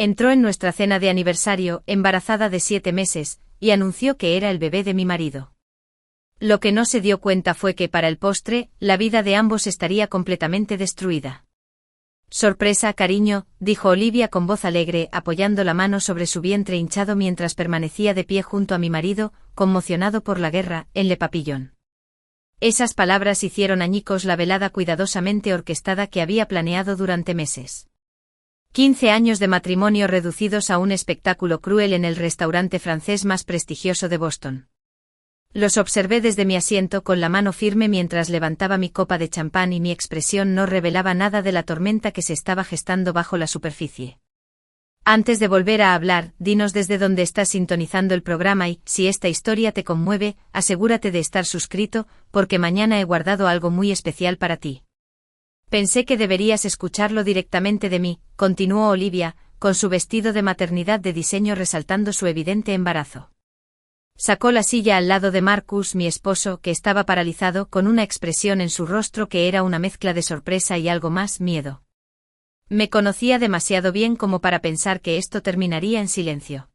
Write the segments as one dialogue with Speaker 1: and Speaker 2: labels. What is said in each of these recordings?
Speaker 1: Entró en nuestra cena de aniversario, embarazada de 7 meses, y anunció que era el bebé de mi marido. Lo que no se dio cuenta fue que, para el postre, la vida de ambos estaría completamente destruida. Sorpresa, cariño, dijo Olivia con voz alegre, apoyando la mano sobre su vientre hinchado mientras permanecía de pie junto a mi marido, conmocionado por la guerra, en Le Papillon. Esas palabras hicieron añicos la velada cuidadosamente orquestada que había planeado durante meses. 15 años de matrimonio reducidos a un espectáculo cruel en el restaurante francés más prestigioso de Boston. Los observé desde mi asiento con la mano firme mientras levantaba mi copa de champán y mi expresión no revelaba nada de la tormenta que se estaba gestando bajo la superficie. Antes de volver a hablar, dinos desde dónde estás sintonizando el programa y, si esta historia te conmueve, asegúrate de estar suscrito, porque mañana he guardado algo muy especial para ti. Pensé que deberías escucharlo directamente de mí, continuó Olivia, con su vestido de maternidad de diseño resaltando su evidente embarazo. Sacó la silla al lado de Marcus, mi esposo, que estaba paralizado, con una expresión en su rostro que era una mezcla de sorpresa y algo más, miedo. Me conocía demasiado bien como para pensar que esto terminaría en silencio.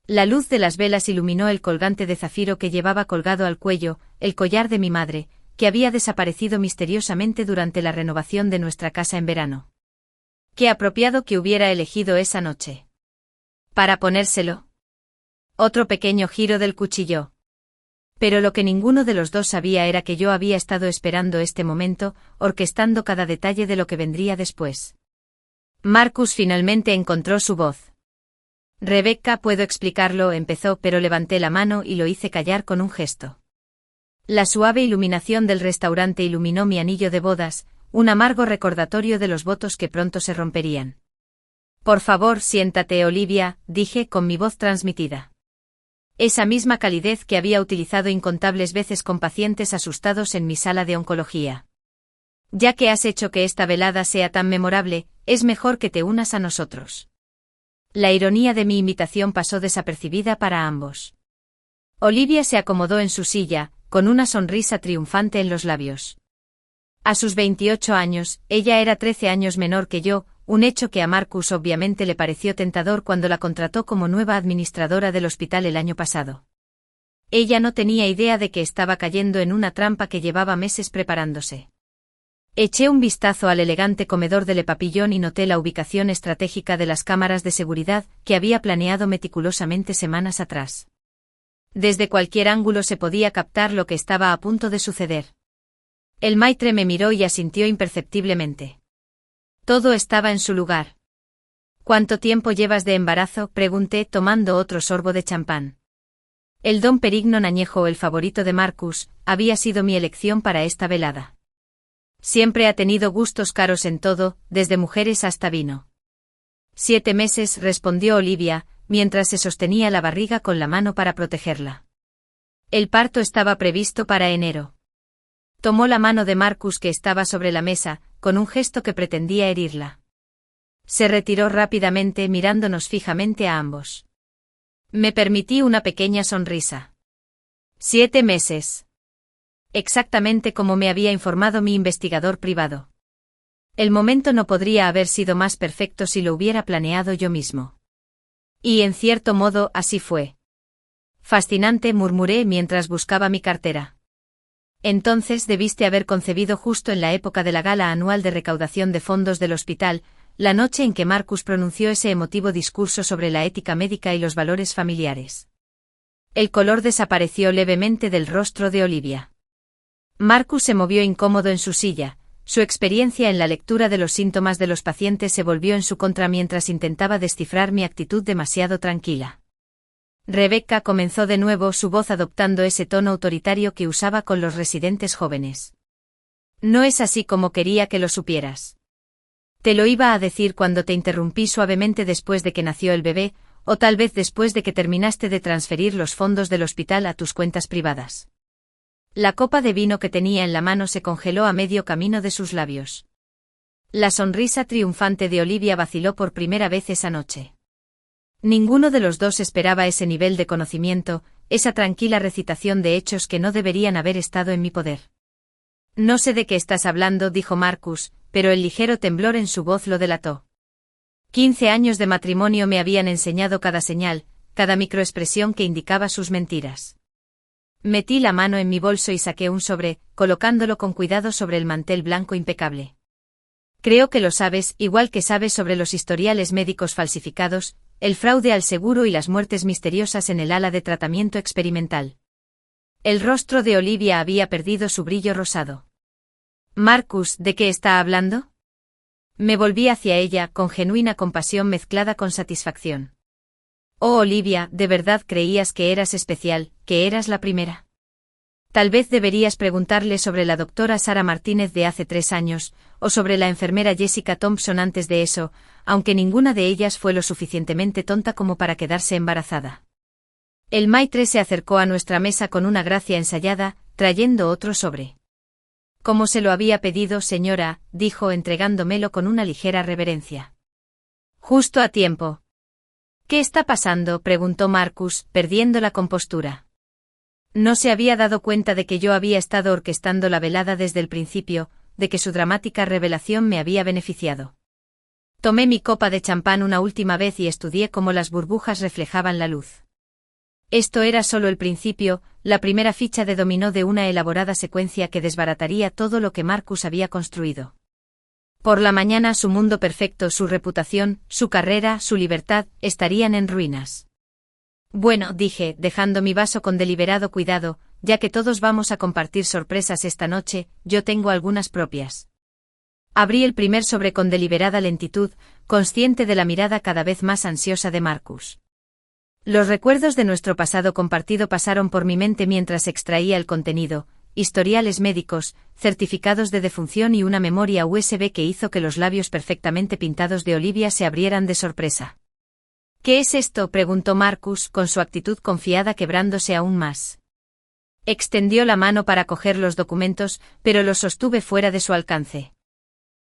Speaker 1: La luz de las velas iluminó el colgante de zafiro que llevaba colgado al cuello, el collar de mi madre, que había desaparecido misteriosamente durante la renovación de nuestra casa en verano. Qué apropiado que hubiera elegido esa noche. ¿Para ponérselo? Otro pequeño giro del cuchillo. Pero lo que ninguno de los dos sabía era que yo había estado esperando este momento, orquestando cada detalle de lo que vendría después. Marcus finalmente encontró su voz. Rebecca, puedo explicarlo, empezó, pero levanté la mano y lo hice callar con un gesto. La suave iluminación del restaurante iluminó mi anillo de bodas, un amargo recordatorio de los votos que pronto se romperían. Por favor, siéntate, Olivia, dije con mi voz transmitida. Esa misma calidez que había utilizado incontables veces con pacientes asustados en mi sala de oncología. Ya que has hecho que esta velada sea tan memorable, es mejor que te unas a nosotros. La ironía de mi invitación pasó desapercibida para ambos. Olivia se acomodó en su silla, con una sonrisa triunfante en los labios. A sus 28 años, ella era 13 años menor que yo, un hecho que a Marcus obviamente le pareció tentador cuando la contrató como nueva administradora del hospital el año pasado. Ella no tenía idea de que estaba cayendo en una trampa que llevaba meses preparándose. Eché un vistazo al elegante comedor de Le Papillon y noté la ubicación estratégica de las cámaras de seguridad que había planeado meticulosamente semanas atrás. Desde cualquier ángulo se podía captar lo que estaba a punto de suceder. El maitre me miró y asintió imperceptiblemente. Todo estaba en su lugar. ¿Cuánto tiempo llevas de embarazo?, pregunté tomando otro sorbo de champán. El Dom Perignon añejo, el favorito de Marcus, había sido mi elección para esta velada. Siempre ha tenido gustos caros en todo, desde mujeres hasta vino. 7 meses, respondió Olivia, mientras se sostenía la barriga con la mano para protegerla. El parto estaba previsto para enero. Tomó la mano de Marcus que estaba sobre la mesa, con un gesto que pretendía herirla. Se retiró rápidamente mirándonos fijamente a ambos. Me permití una pequeña sonrisa. 7 meses. Exactamente como me había informado mi investigador privado. El momento no podría haber sido más perfecto si lo hubiera planeado yo mismo. Y en cierto modo así fue. Fascinante, murmuré mientras buscaba mi cartera. Entonces debiste haber concebido justo en la época de la gala anual de recaudación de fondos del hospital, la noche en que Marcus pronunció ese emotivo discurso sobre la ética médica y los valores familiares. El color desapareció levemente del rostro de Olivia. Marcus se movió incómodo en su silla, su experiencia en la lectura de los síntomas de los pacientes se volvió en su contra mientras intentaba descifrar mi actitud demasiado tranquila. Rebecca comenzó de nuevo, su voz adoptando ese tono autoritario que usaba con los residentes jóvenes. No es así como quería que lo supieras. Te lo iba a decir cuando te interrumpí suavemente después de que nació el bebé, o tal vez después de que terminaste de transferir los fondos del hospital a tus cuentas privadas. La copa de vino que tenía en la mano se congeló a medio camino de sus labios. La sonrisa triunfante de Olivia vaciló por primera vez esa noche. Ninguno de los dos esperaba ese nivel de conocimiento, esa tranquila recitación de hechos que no deberían haber estado en mi poder. No sé de qué estás hablando, dijo Marcus, pero el ligero temblor en su voz lo delató. 15 años de matrimonio me habían enseñado cada señal, cada microexpresión que indicaba sus mentiras. Metí la mano en mi bolso y saqué un sobre, colocándolo con cuidado sobre el mantel blanco impecable. Creo que lo sabes, igual que sabes sobre los historiales médicos falsificados, el fraude al seguro y las muertes misteriosas en el ala de tratamiento experimental. El rostro de Olivia había perdido su brillo rosado. Marcus, ¿de qué está hablando? Me volví hacia ella, con genuina compasión mezclada con satisfacción. Oh, Olivia, ¿de verdad creías que eras especial, que eras la primera? Tal vez deberías preguntarle sobre la doctora Sara Martínez de hace 3 años, o sobre la enfermera Jessica Thompson antes de eso, aunque ninguna de ellas fue lo suficientemente tonta como para quedarse embarazada. El maitre se acercó a nuestra mesa con una gracia ensayada, trayendo otro sobre. Como se lo había pedido, señora, dijo entregándomelo con una ligera reverencia. Justo a tiempo. ¿Qué está pasando?, preguntó Marcus, perdiendo la compostura. No se había dado cuenta de que yo había estado orquestando la velada desde el principio, de que su dramática revelación me había beneficiado. Tomé mi copa de champán una última vez y estudié cómo las burbujas reflejaban la luz. Esto era solo el principio, la primera ficha de dominó de una elaborada secuencia que desbarataría todo lo que Marcus había construido. Por la mañana su mundo perfecto, su reputación, su carrera, su libertad, estarían en ruinas. Bueno, dije, dejando mi vaso con deliberado cuidado, ya que todos vamos a compartir sorpresas esta noche, yo tengo algunas propias. Abrí el primer sobre con deliberada lentitud, consciente de la mirada cada vez más ansiosa de Marcus. Los recuerdos de nuestro pasado compartido pasaron por mi mente mientras extraía el contenido, historiales médicos, certificados de defunción y una memoria USB que hizo que los labios perfectamente pintados de Olivia se abrieran de sorpresa. ¿Qué es esto?, preguntó Marcus, con su actitud confiada quebrándose aún más. Extendió la mano para coger los documentos, pero los sostuve fuera de su alcance.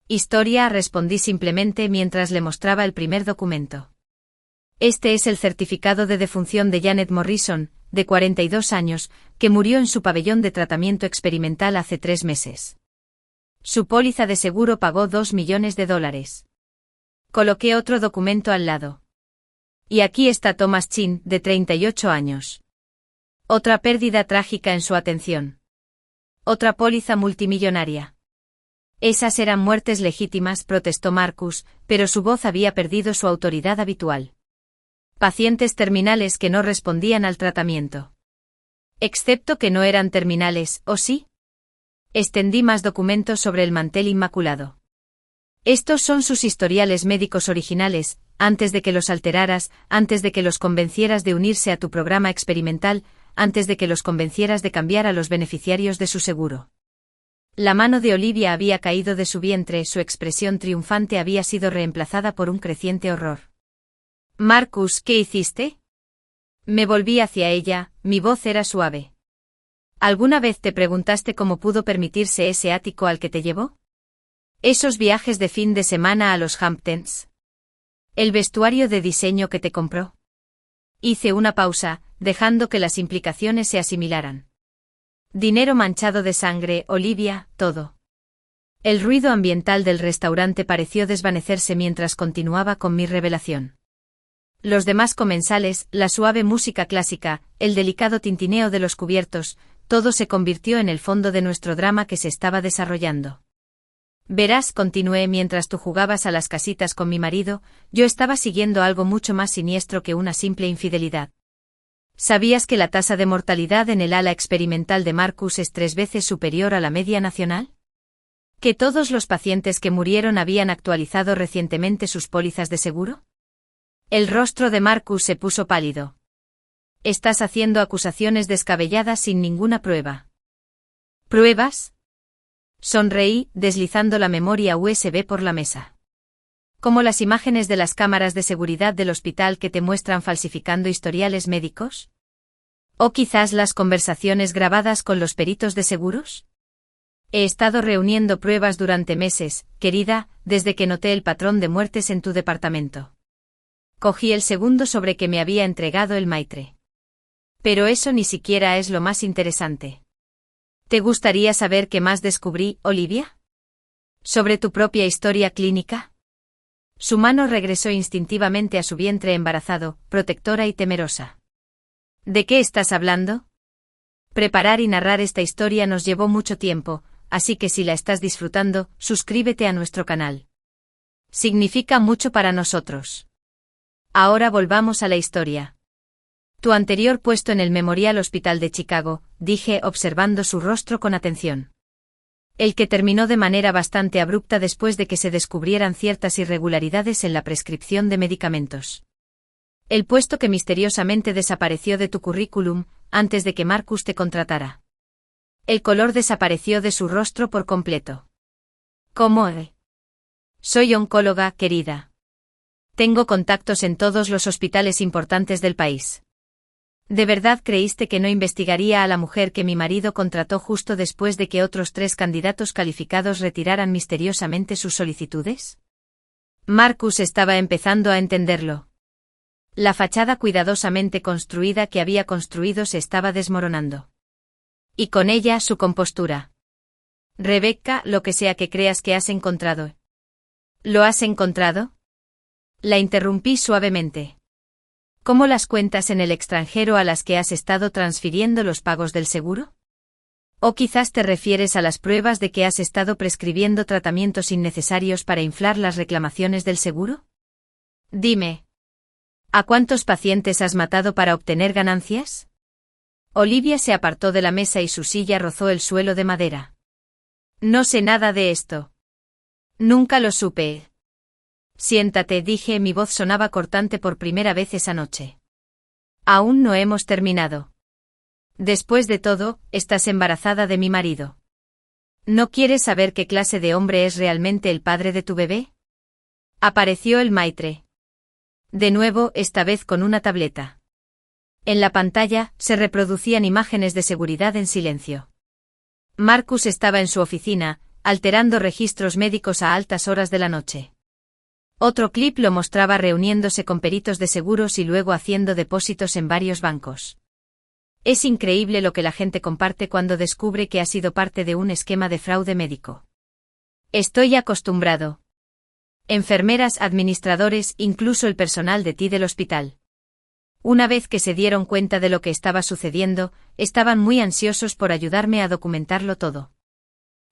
Speaker 1: Historia, respondí simplemente mientras le mostraba el primer documento. Este es el certificado de defunción de Janet Morrison, de 42 años, que murió en su pabellón de tratamiento experimental hace 3 meses. Su póliza de seguro pagó $2 millones. Coloqué otro documento al lado. Y aquí está Thomas Chin, de 38 años. Otra pérdida trágica en su atención. Otra póliza multimillonaria. Esas eran muertes legítimas, protestó Marcus, pero su voz había perdido su autoridad habitual. Pacientes terminales que no respondían al tratamiento. Excepto que no eran terminales, ¿o sí? Extendí más documentos sobre el mantel inmaculado. Estos son sus historiales médicos originales, antes de que los alteraras, antes de que los convencieras de unirse a tu programa experimental, antes de que los convencieras de cambiar a los beneficiarios de su seguro. La mano de Olivia había caído de su vientre, su expresión triunfante había sido reemplazada por un creciente horror. Marcus, ¿qué hiciste? Me volví hacia ella, mi voz era suave. ¿Alguna vez te preguntaste cómo pudo permitirse ese ático al que te llevó? Esos viajes de fin de semana a los Hamptons. El vestuario de diseño que te compró. Hice una pausa, dejando que las implicaciones se asimilaran. Dinero manchado de sangre, Olivia, todo. El ruido ambiental del restaurante pareció desvanecerse mientras continuaba con mi revelación. Los demás comensales, la suave música clásica, el delicado tintineo de los cubiertos, todo se convirtió en el fondo de nuestro drama que se estaba desarrollando. Verás, continué mientras tú jugabas a las casitas con mi marido, yo estaba siguiendo algo mucho más siniestro que una simple infidelidad. ¿Sabías que la tasa de mortalidad en el ala experimental de Marcus es 3 veces superior a la media nacional? ¿Que todos los pacientes que murieron habían actualizado recientemente sus pólizas de seguro? El rostro de Marcus se puso pálido. Estás haciendo acusaciones descabelladas sin ninguna prueba. ¿Pruebas? Sonreí, deslizando la memoria USB por la mesa. ¿Como las imágenes de las cámaras de seguridad del hospital que te muestran falsificando historiales médicos? ¿O quizás las conversaciones grabadas con los peritos de seguros? He estado reuniendo pruebas durante meses, querida, desde que noté el patrón de muertes en tu departamento. Cogí el segundo sobre que me había entregado el maitre. Pero eso ni siquiera es lo más interesante. ¿Te gustaría saber qué más descubrí, Olivia? ¿Sobre tu propia historia clínica? Su mano regresó instintivamente a su vientre embarazado, protectora y temerosa. ¿De qué estás hablando? Preparar y narrar esta historia nos llevó mucho tiempo, así que si la estás disfrutando, suscríbete a nuestro canal. Significa mucho para nosotros. Ahora volvamos a la historia. Tu anterior puesto en el Memorial Hospital de Chicago, dije observando su rostro con atención. El que terminó de manera bastante abrupta después de que se descubrieran ciertas irregularidades en la prescripción de medicamentos. El puesto que misteriosamente desapareció de tu currículum, antes de que Marcus te contratara. El color desapareció de su rostro por completo. ¿Cómo? Soy oncóloga, querida. Tengo contactos en todos los hospitales importantes del país. ¿De verdad creíste que no investigaría a la mujer que mi marido contrató justo después de que otros 3 candidatos calificados retiraran misteriosamente sus solicitudes? Marcus estaba empezando a entenderlo. La fachada cuidadosamente construida que había construido se estaba desmoronando. Y con ella su compostura. Rebecca, lo que sea que creas que has encontrado. ¿Lo has encontrado? La interrumpí suavemente. ¿Cómo las cuentas en el extranjero a las que has estado transfiriendo los pagos del seguro? ¿O quizás te refieres a las pruebas de que has estado prescribiendo tratamientos innecesarios para inflar las reclamaciones del seguro? Dime. ¿A cuántos pacientes has matado para obtener ganancias? Olivia se apartó de la mesa y su silla rozó el suelo de madera. No sé nada de esto. Nunca lo supe. Siéntate, dije, mi voz sonaba cortante por primera vez esa noche. Aún no hemos terminado. Después de todo, estás embarazada de mi marido. ¿No quieres saber qué clase de hombre es realmente el padre de tu bebé? Apareció el maitre. De nuevo, esta vez con una tableta. En la pantalla, se reproducían imágenes de seguridad en silencio. Marcus estaba en su oficina, alterando registros médicos a altas horas de la noche. Otro clip lo mostraba reuniéndose con peritos de seguros y luego haciendo depósitos en varios bancos. Es increíble lo que la gente comparte cuando descubre que ha sido parte de un esquema de fraude médico. Estoy acostumbrado. Enfermeras, administradores, incluso el personal de ti del hospital. Una vez que se dieron cuenta de lo que estaba sucediendo, estaban muy ansiosos por ayudarme a documentarlo todo.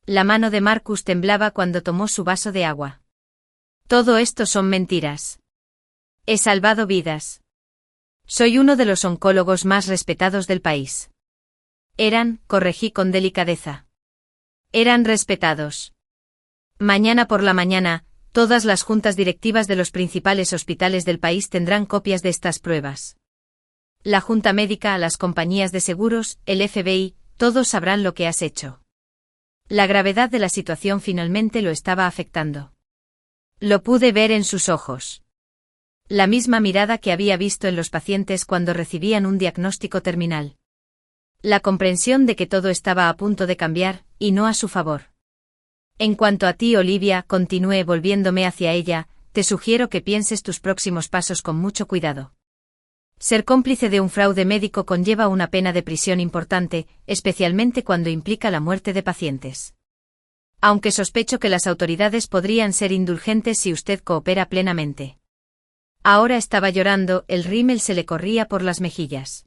Speaker 1: La mano de Marcus temblaba cuando tomó su vaso de agua. Todo esto son mentiras. He salvado vidas. Soy uno de los oncólogos más respetados del país. Corregí con delicadeza. Eran respetados. Mañana por la mañana, todas las juntas directivas de los principales hospitales del país tendrán copias de estas pruebas. La junta médica, las compañías de seguros, el FBI, todos sabrán lo que has hecho. La gravedad de la situación finalmente lo estaba afectando. Lo pude ver en sus ojos. La misma mirada que había visto en los pacientes cuando recibían un diagnóstico terminal. La comprensión de que todo estaba a punto de cambiar, y no a su favor. En cuanto a ti, Olivia, continué volviéndome hacia ella, te sugiero que pienses tus próximos pasos con mucho cuidado. Ser cómplice de un fraude médico conlleva una pena de prisión importante, especialmente cuando implica la muerte de pacientes. Aunque sospecho que las autoridades podrían ser indulgentes si usted coopera plenamente. Ahora estaba llorando, el rímel se le corría por las mejillas.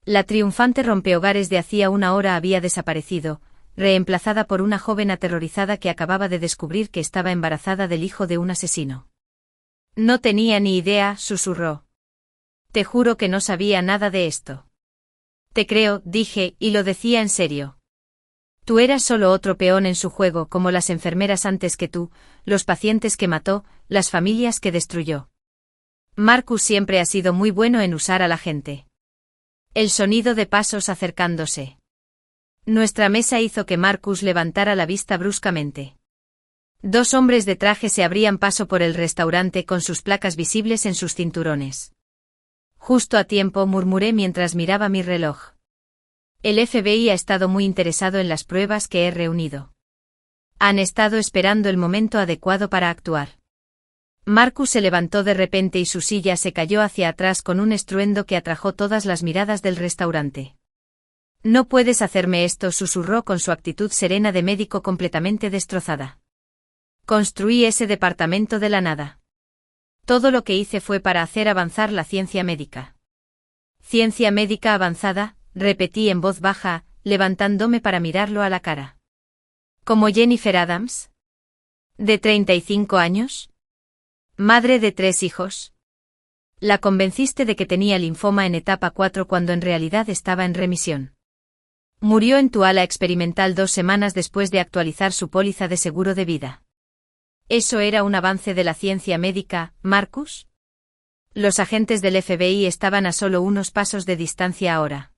Speaker 1: La triunfante rompehogares de hacía una hora había desaparecido, reemplazada por una joven aterrorizada que acababa de descubrir que estaba embarazada del hijo de un asesino. No tenía ni idea, susurró. Te juro que no sabía nada de esto. Te creo, dije, y lo decía en serio. Tú eras solo otro peón en su juego, como las enfermeras antes que tú, los pacientes que mató, las familias que destruyó. Marcus siempre ha sido muy bueno en usar a la gente. El sonido de pasos acercándose. Nuestra mesa hizo que Marcus levantara la vista bruscamente. 2 hombres de traje se abrían paso por el restaurante con sus placas visibles en sus cinturones. Justo a tiempo, murmuré mientras miraba mi reloj. El FBI ha estado muy interesado en las pruebas que he reunido. Han estado esperando el momento adecuado para actuar. Marcus se levantó de repente y su silla se cayó hacia atrás con un estruendo que atrajo todas las miradas del restaurante. No puedes hacerme esto, susurró con su actitud serena de médico completamente destrozada. Construí ese departamento de la nada. Todo lo que hice fue para hacer avanzar la ciencia médica. Ciencia médica avanzada, repetí en voz baja, levantándome para mirarlo a la cara. ¿Como Jennifer Adams? ¿De 35 años? Madre de 3 hijos. La convenciste de que tenía linfoma en etapa 4 cuando en realidad estaba en remisión. Murió en tu ala experimental 2 semanas después de actualizar su póliza de seguro de vida. ¿Eso era un avance de la ciencia médica, Marcus? Los agentes del FBI estaban a solo unos pasos de distancia ahora.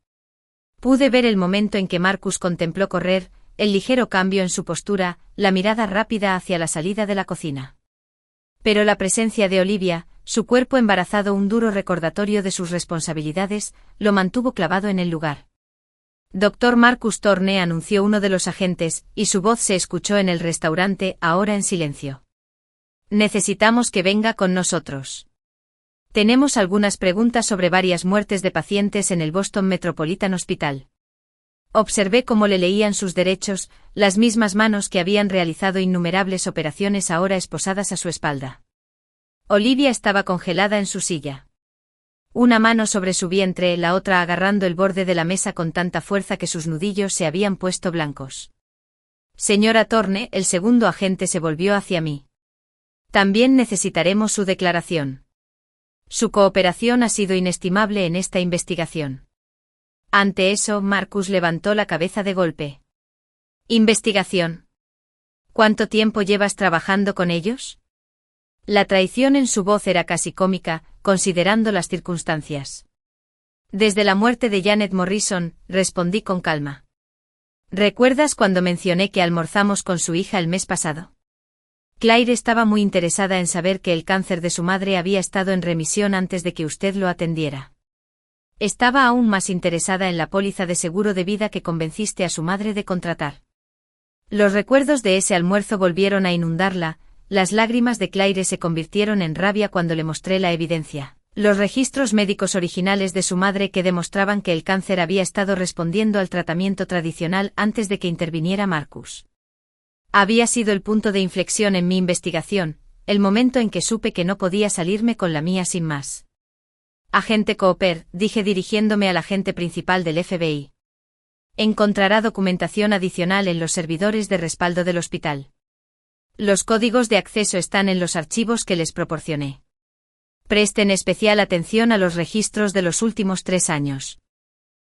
Speaker 1: Pude ver el momento en que Marcus contempló correr, el ligero cambio en su postura, la mirada rápida hacia la salida de la cocina. Pero la presencia de Olivia, su cuerpo embarazado, un duro recordatorio de sus responsabilidades, lo mantuvo clavado en el lugar. Dr. Marcus Thorne, anunció uno de los agentes, y su voz se escuchó en el restaurante, ahora en silencio. Necesitamos que venga con nosotros. Tenemos algunas preguntas sobre varias muertes de pacientes en el Boston Metropolitan Hospital. Observé cómo le leían sus derechos, las mismas manos que habían realizado innumerables operaciones ahora esposadas a su espalda. Olivia estaba congelada en su silla. Una mano sobre su vientre, la otra agarrando el borde de la mesa con tanta fuerza que sus nudillos se habían puesto blancos. Señora Thorne, el segundo agente se volvió hacia mí. También necesitaremos su declaración. Su cooperación ha sido inestimable en esta investigación. Ante eso, Marcus levantó la cabeza de golpe. ¿Investigación? ¿Cuánto tiempo llevas trabajando con ellos? La traición en su voz era casi cómica, considerando las circunstancias. Desde la muerte de Janet Morrison, respondí con calma. ¿Recuerdas cuando mencioné que almorzamos con su hija el mes pasado? Claire estaba muy interesada en saber que el cáncer de su madre había estado en remisión antes de que usted lo atendiera. Estaba aún más interesada en la póliza de seguro de vida que convenciste a su madre de contratar. Los recuerdos de ese almuerzo volvieron a inundarla, las lágrimas de Claire se convirtieron en rabia cuando le mostré la evidencia. Los registros médicos originales de su madre que demostraban que el cáncer había estado respondiendo al tratamiento tradicional antes de que interviniera Marcus. Había sido el punto de inflexión en mi investigación, el momento en que supe que no podía salirme con la mía sin más. Agente Cooper, dije dirigiéndome al agente principal del FBI. Encontrará documentación adicional en los servidores de respaldo del hospital. Los códigos de acceso están en los archivos que les proporcioné. Presten especial atención a los registros de los últimos 3 años.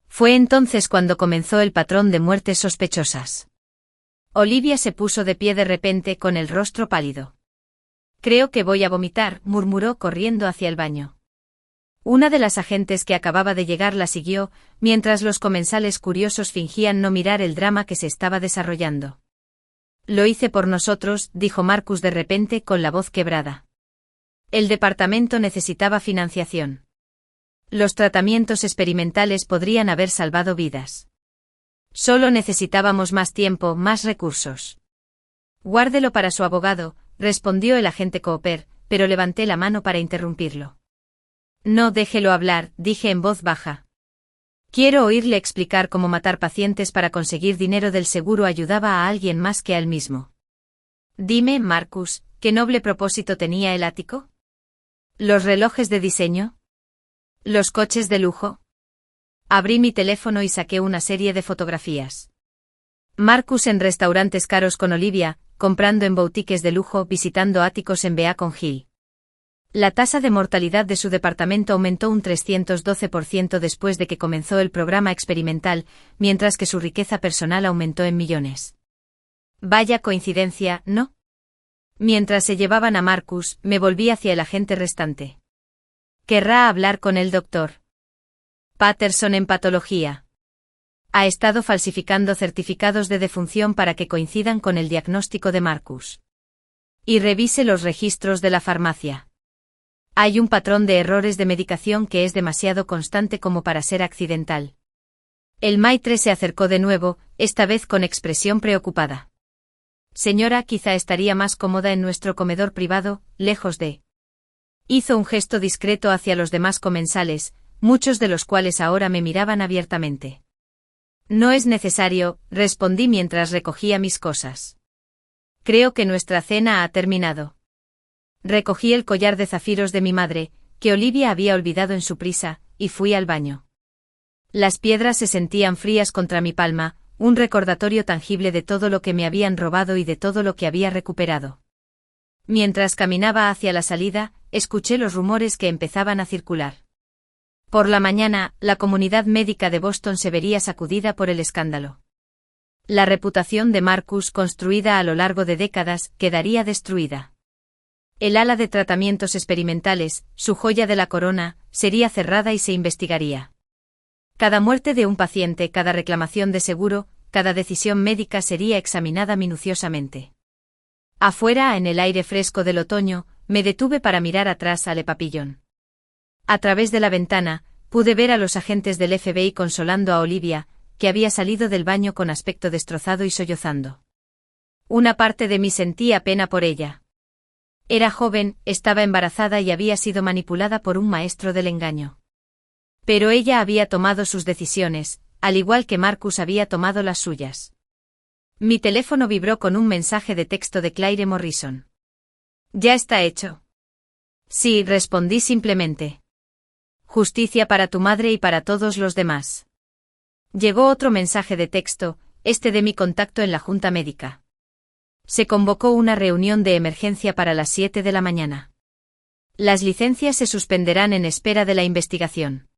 Speaker 1: Fue entonces cuando comenzó el patrón de muertes sospechosas. Olivia se puso de pie de repente con el rostro pálido. Creo que voy a vomitar, murmuró corriendo hacia el baño. Una de las agentes que acababa de llegar la siguió, mientras los comensales curiosos fingían no mirar el drama que se estaba desarrollando. Lo hice por nosotros, dijo Marcus de repente con la voz quebrada. El departamento necesitaba financiación. Los tratamientos experimentales podrían haber salvado vidas. Solo necesitábamos más tiempo, más recursos. Guárdelo para su abogado, respondió el agente Cooper, pero levanté la mano para interrumpirlo. No, déjelo hablar, dije en voz baja. Quiero oírle explicar cómo matar pacientes para conseguir dinero del seguro ayudaba a alguien más que a él mismo. Dime, Marcus, ¿qué noble propósito tenía el ático? ¿Los relojes de diseño? ¿Los coches de lujo? Abrí mi teléfono y saqué una serie de fotografías. Marcus en restaurantes caros con Olivia, comprando en boutiques de lujo, visitando áticos en Beacon Hill. La tasa de mortalidad de su departamento aumentó un 312% después de que comenzó el programa experimental, mientras que su riqueza personal aumentó en millones. Vaya coincidencia, ¿no? Mientras se llevaban a Marcus, me volví hacia el agente restante. ¿Querrá hablar con el doctor Patterson en patología? Ha estado falsificando certificados de defunción para que coincidan con el diagnóstico de Marcus. Y revise los registros de la farmacia. Hay un patrón de errores de medicación que es demasiado constante como para ser accidental. El maitre se acercó de nuevo, esta vez con expresión preocupada. Señora, quizá estaría más cómoda en nuestro comedor privado, lejos de... Hizo un gesto discreto hacia los demás comensales, muchos de los cuales ahora me miraban abiertamente. No es necesario, respondí mientras recogía mis cosas. Creo que nuestra cena ha terminado. Recogí el collar de zafiros de mi madre, que Olivia había olvidado en su prisa, y fui al baño. Las piedras se sentían frías contra mi palma, un recordatorio tangible de todo lo que me habían robado y de todo lo que había recuperado. Mientras caminaba hacia la salida, escuché los rumores que empezaban a circular. Por la mañana, la comunidad médica de Boston se vería sacudida por el escándalo. La reputación de Marcus, construida a lo largo de décadas, quedaría destruida. El ala de tratamientos experimentales, su joya de la corona, sería cerrada y se investigaría. Cada muerte de un paciente, cada reclamación de seguro, cada decisión médica sería examinada minuciosamente. Afuera, en el aire fresco del otoño, me detuve para mirar atrás al Papillon. A través de la ventana, pude ver a los agentes del FBI consolando a Olivia, que había salido del baño con aspecto destrozado y sollozando. Una parte de mí sentía pena por ella. Era joven, estaba embarazada y había sido manipulada por un maestro del engaño. Pero ella había tomado sus decisiones, al igual que Marcus había tomado las suyas. Mi teléfono vibró con un mensaje de texto de Claire Morrison. «¿Ya está hecho?» «Sí», respondí simplemente. «Justicia para tu madre y para todos los demás». Llegó otro mensaje de texto, este de mi contacto en la junta médica. Se convocó una reunión de emergencia para las 7 de la mañana. Las licencias se suspenderán en espera de la investigación.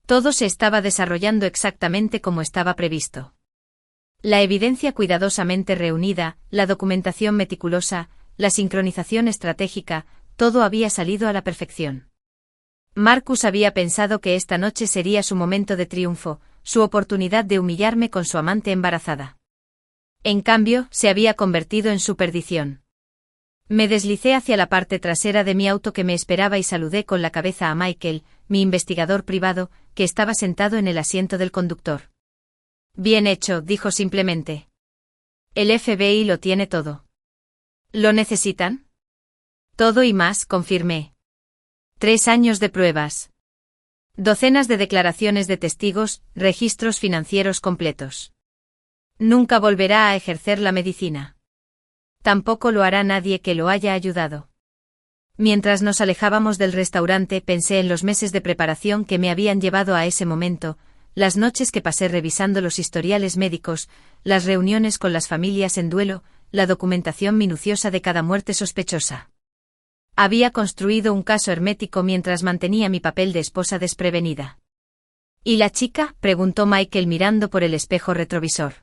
Speaker 1: Todo se estaba desarrollando exactamente como estaba previsto. La evidencia cuidadosamente reunida, la documentación meticulosa, la sincronización estratégica, todo había salido a la perfección. Marcus había pensado que esta noche sería su momento de triunfo, su oportunidad de humillarme con su amante embarazada. En cambio, se había convertido en su perdición. Me deslicé hacia la parte trasera de mi auto que me esperaba y saludé con la cabeza a Michael, mi investigador privado, que estaba sentado en el asiento del conductor. «Bien hecho», dijo simplemente. «El FBI lo tiene todo». «¿Lo necesitan?» «Todo y más», confirmé. 3 años de pruebas. Docenas de declaraciones de testigos, registros financieros completos. Nunca volverá a ejercer la medicina. Tampoco lo hará nadie que lo haya ayudado. Mientras nos alejábamos del restaurante pensé en los meses de preparación que me habían llevado a ese momento, las noches que pasé revisando los historiales médicos, las reuniones con las familias en duelo, la documentación minuciosa de cada muerte sospechosa. Había construido un caso hermético mientras mantenía mi papel de esposa desprevenida. ¿Y la chica?, preguntó Michael mirando por el espejo retrovisor.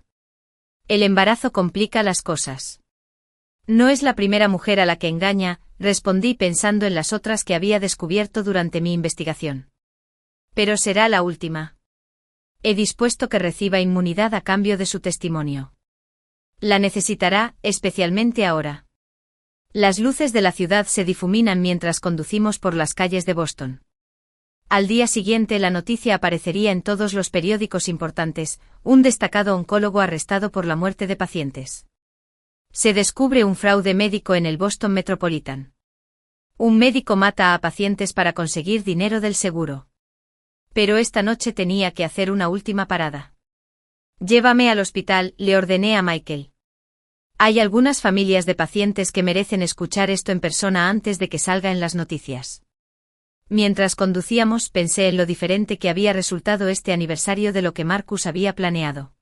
Speaker 1: El embarazo complica las cosas. No es la primera mujer a la que engaña, respondí pensando en las otras que había descubierto durante mi investigación. Pero será la última. He dispuesto que reciba inmunidad a cambio de su testimonio. La necesitará, especialmente ahora. Las luces de la ciudad se difuminan mientras conducimos por las calles de Boston. Al día siguiente la noticia aparecería en todos los periódicos importantes, un destacado oncólogo arrestado por la muerte de pacientes. Se descubre un fraude médico en el Boston Metropolitan. Un médico mata a pacientes para conseguir dinero del seguro. Pero esta noche tenía que hacer una última parada. «Llévame al hospital», le ordené a Michael. Hay algunas familias de pacientes que merecen escuchar esto en persona antes de que salga en las noticias. Mientras conducíamos pensé en lo diferente que había resultado este aniversario de lo que Marcus había planeado.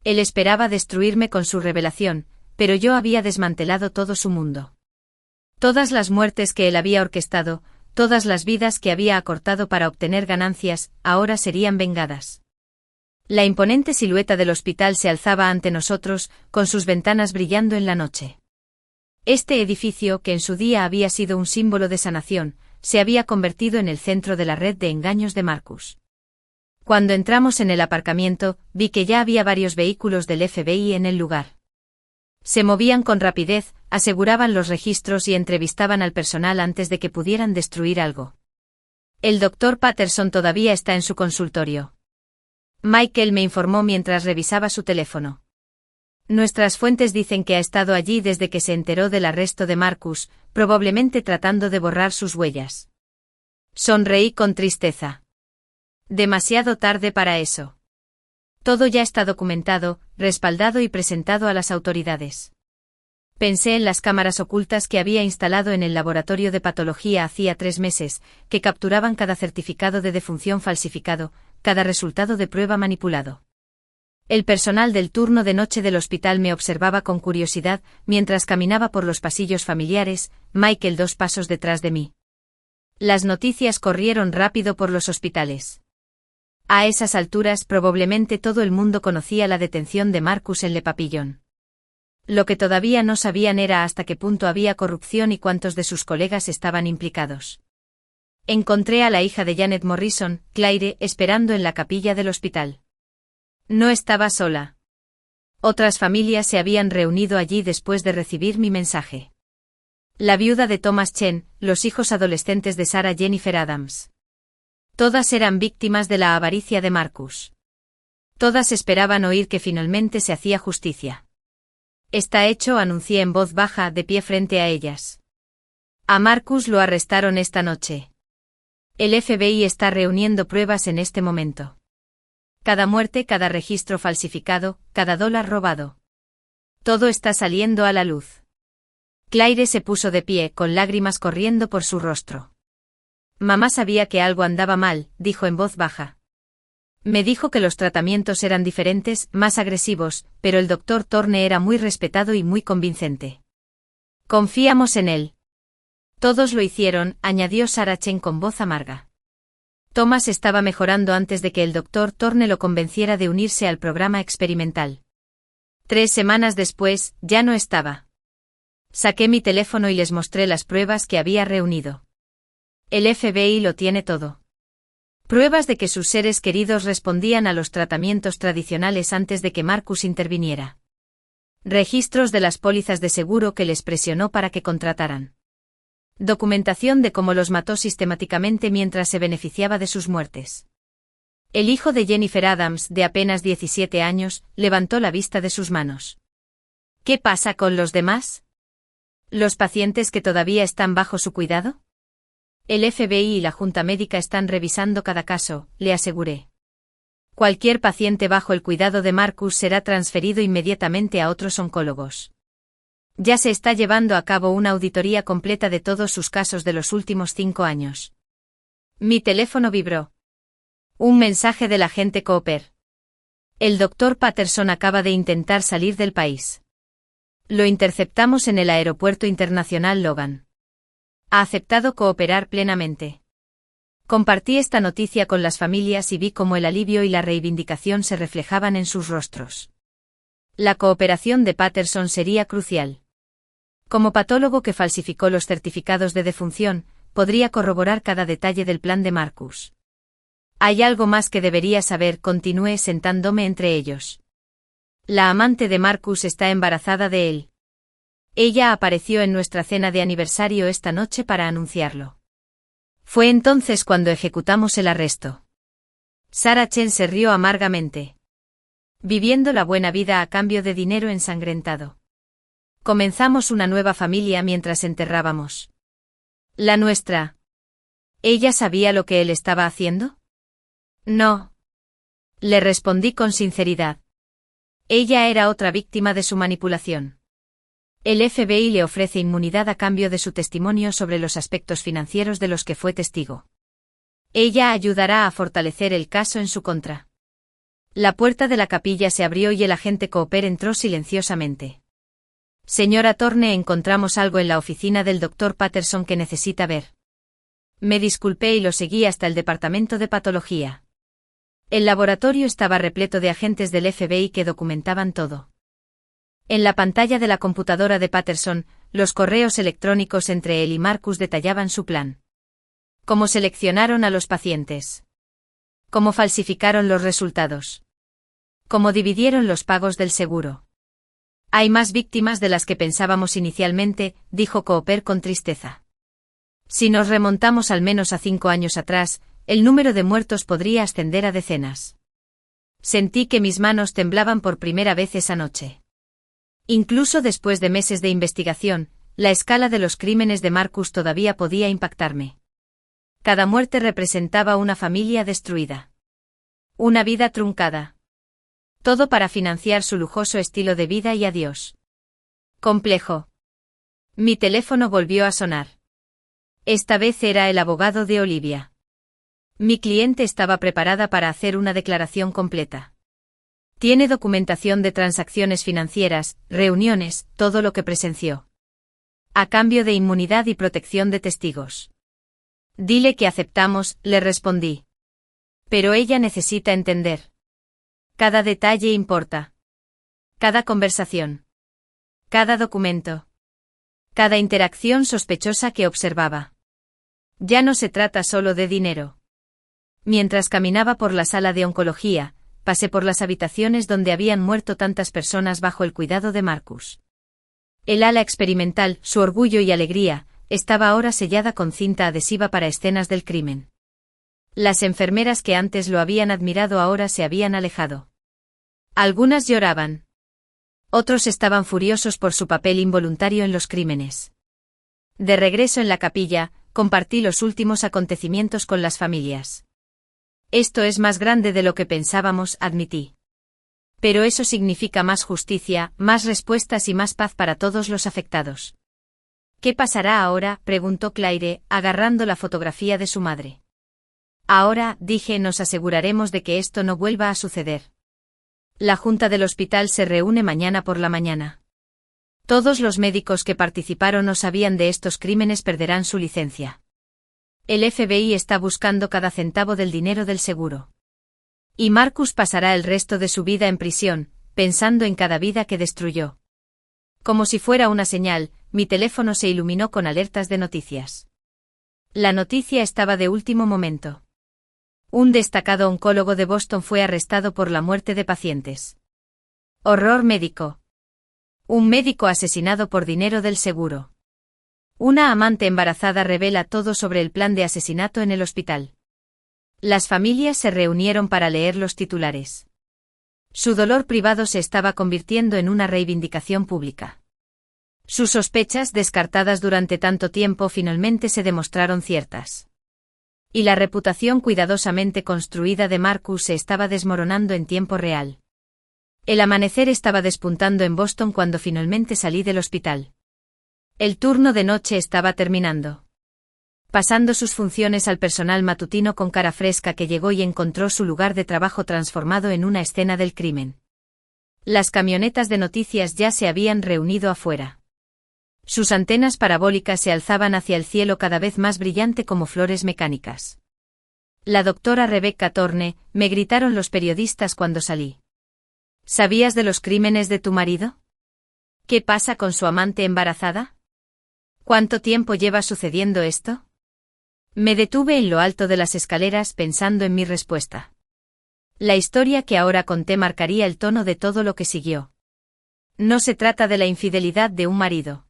Speaker 1: Él esperaba destruirme con su revelación, pero yo había desmantelado todo su mundo. Todas las muertes que él había orquestado, todas las vidas que había acortado para obtener ganancias, ahora serían vengadas. La imponente silueta del hospital se alzaba ante nosotros, con sus ventanas brillando en la noche. Este edificio, que en su día había sido un símbolo de sanación, se había convertido en el centro de la red de engaños de Marcus. Cuando entramos en el aparcamiento, vi que ya había varios vehículos del FBI en el lugar. Se movían con rapidez, aseguraban los registros y entrevistaban al personal antes de que pudieran destruir algo. El Dr. Patterson todavía está en su consultorio. Michael me informó mientras revisaba su teléfono. Nuestras fuentes dicen que ha estado allí desde que se enteró del arresto de Marcus, probablemente tratando de borrar sus huellas. Sonreí con tristeza. Demasiado tarde para eso. Todo ya está documentado, respaldado y presentado a las autoridades. Pensé en las cámaras ocultas que había instalado en el laboratorio de patología hacía 3 meses, que capturaban cada certificado de defunción falsificado, cada resultado de prueba manipulado. El personal del turno de noche del hospital me observaba con curiosidad mientras caminaba por los pasillos familiares, Michael 2 pasos detrás de mí. Las noticias corrieron rápido por los hospitales. A esas alturas probablemente todo el mundo conocía la detención de Marcus en Le Papillon. Lo que todavía no sabían era hasta qué punto había corrupción y cuántos de sus colegas estaban implicados. Encontré a la hija de Janet Morrison, Claire, esperando en la capilla del hospital. No estaba sola. Otras familias se habían reunido allí después de recibir mi mensaje. La viuda de Thomas Chen, los hijos adolescentes de Sarah Jennifer Adams. Todas eran víctimas de la avaricia de Marcus. Todas esperaban oír que finalmente se hacía justicia. Está hecho, anuncié en voz baja, de pie frente a ellas. A Marcus lo arrestaron esta noche. El FBI está reuniendo pruebas en este momento. Cada muerte, cada registro falsificado, cada dólar robado. Todo está saliendo a la luz. Claire se puso de pie, con lágrimas corriendo por su rostro. Mamá sabía que algo andaba mal, dijo en voz baja. Me dijo que los tratamientos eran diferentes, más agresivos, pero el doctor Thorne era muy respetado y muy convincente. Confiamos en él. Todos lo hicieron, añadió Sarah Chen con voz amarga. Thomas estaba mejorando antes de que el doctor Thorne lo convenciera de unirse al programa experimental. 3 semanas después, ya no estaba. Saqué mi teléfono y les mostré las pruebas que había reunido. El FBI lo tiene todo. Pruebas de que sus seres queridos respondían a los tratamientos tradicionales antes de que Marcus interviniera. Registros de las pólizas de seguro que les presionó para que contrataran. Documentación de cómo los mató sistemáticamente mientras se beneficiaba de sus muertes. El hijo de Jennifer Adams, de apenas 17 años, levantó la vista de sus manos. ¿Qué pasa con los demás? ¿Los pacientes que todavía están bajo su cuidado? El FBI y la Junta Médica están revisando cada caso, le aseguré. Cualquier paciente bajo el cuidado de Marcus será transferido inmediatamente a otros oncólogos. Ya se está llevando a cabo una auditoría completa de todos sus casos de los últimos 5 años. Mi teléfono vibró. Un mensaje del agente Cooper. El doctor Patterson acaba de intentar salir del país. Lo interceptamos en el Aeropuerto Internacional Logan. Ha aceptado cooperar plenamente. Compartí esta noticia con las familias y vi cómo el alivio y la reivindicación se reflejaban en sus rostros. La cooperación de Patterson sería crucial. Como patólogo que falsificó los certificados de defunción, podría corroborar cada detalle del plan de Marcus. Hay algo más que debería saber, continué sentándome entre ellos. La amante de Marcus está embarazada de él. Ella apareció en nuestra cena de aniversario esta noche para anunciarlo. Fue entonces cuando ejecutamos el arresto. Sarah Chen se rió amargamente. Viviendo la buena vida a cambio de dinero ensangrentado. Comenzamos una nueva familia mientras enterrábamos. La nuestra. ¿Ella sabía lo que él estaba haciendo? No. Le respondí con sinceridad. Ella era otra víctima de su manipulación. El FBI le ofrece inmunidad a cambio de su testimonio sobre los aspectos financieros de los que fue testigo. Ella ayudará a fortalecer el caso en su contra. La puerta de la capilla se abrió y el agente Cooper entró silenciosamente. Señora Thorne, encontramos algo en la oficina del Dr. Patterson que necesita ver. Me disculpé y lo seguí hasta el departamento de patología. El laboratorio estaba repleto de agentes del FBI que documentaban todo. En la pantalla de la computadora de Patterson, los correos electrónicos entre él y Marcus detallaban su plan. Cómo seleccionaron a los pacientes. Cómo falsificaron los resultados. Cómo dividieron los pagos del seguro. Hay más víctimas de las que pensábamos inicialmente, dijo Cooper con tristeza. Si nos remontamos al menos a 5 años atrás, el número de muertos podría ascender a decenas. Sentí que mis manos temblaban por primera vez esa noche. Incluso después de meses de investigación, la escala de los crímenes de Marcus todavía podía impactarme. Cada muerte representaba una familia destruida. Una vida truncada. Todo para financiar su lujoso estilo de vida y adiós. Complejo. Mi teléfono volvió a sonar. Esta vez era el abogado de Olivia. Mi cliente estaba preparada para hacer una declaración completa. Tiene documentación de transacciones financieras, reuniones, todo lo que presenció. A cambio de inmunidad y protección de testigos. Dile que aceptamos, le respondí. Pero ella necesita entender. Cada detalle importa. Cada conversación. Cada documento. Cada interacción sospechosa que observaba. Ya no se trata solo de dinero. Mientras caminaba por la sala de oncología, pasé por las habitaciones donde habían muerto tantas personas bajo el cuidado de Marcus. El ala experimental, su orgullo y alegría, estaba ahora sellada con cinta adhesiva para escenas del crimen. Las enfermeras que antes lo habían admirado ahora se habían alejado. Algunas lloraban. Otros estaban furiosos por su papel involuntario en los crímenes. De regreso en la capilla, compartí los últimos acontecimientos con las familias. Esto es más grande de lo que pensábamos, admití. Pero eso significa más justicia, más respuestas y más paz para todos los afectados. ¿Qué pasará ahora?, preguntó Claire, agarrando la fotografía de su madre. Ahora, dije, nos aseguraremos de que esto no vuelva a suceder. La junta del hospital se reúne mañana por la mañana. Todos los médicos que participaron o sabían de estos crímenes perderán su licencia. El FBI está buscando cada centavo del dinero del seguro. Y Marcus pasará el resto de su vida en prisión, pensando en cada vida que destruyó. Como si fuera una señal, mi teléfono se iluminó con alertas de noticias. La noticia estaba de último momento. Un destacado oncólogo de Boston fue arrestado por la muerte de pacientes. Horror médico. Un médico asesinado por dinero del seguro. Una amante embarazada revela todo sobre el plan de asesinato en el hospital. Las familias se reunieron para leer los titulares. Su dolor privado se estaba convirtiendo en una reivindicación pública. Sus sospechas, descartadas durante tanto tiempo, finalmente se demostraron ciertas. Y la reputación cuidadosamente construida de Marcus se estaba desmoronando en tiempo real. El amanecer estaba despuntando en Boston cuando finalmente salí del hospital. El turno de noche estaba terminando. Pasando sus funciones al personal matutino con cara fresca que llegó y encontró su lugar de trabajo transformado en una escena del crimen. Las camionetas de noticias ya se habían reunido afuera. Sus antenas parabólicas se alzaban hacia el cielo cada vez más brillante como flores mecánicas. La doctora Rebecca Thorne, me gritaron los periodistas cuando salí. ¿Sabías de los crímenes de tu marido? ¿Qué pasa con su amante embarazada? ¿Cuánto tiempo lleva sucediendo esto? Me detuve en lo alto de las escaleras pensando en mi respuesta. La historia que ahora conté marcaría el tono de todo lo que siguió. No se trata de la infidelidad de un marido.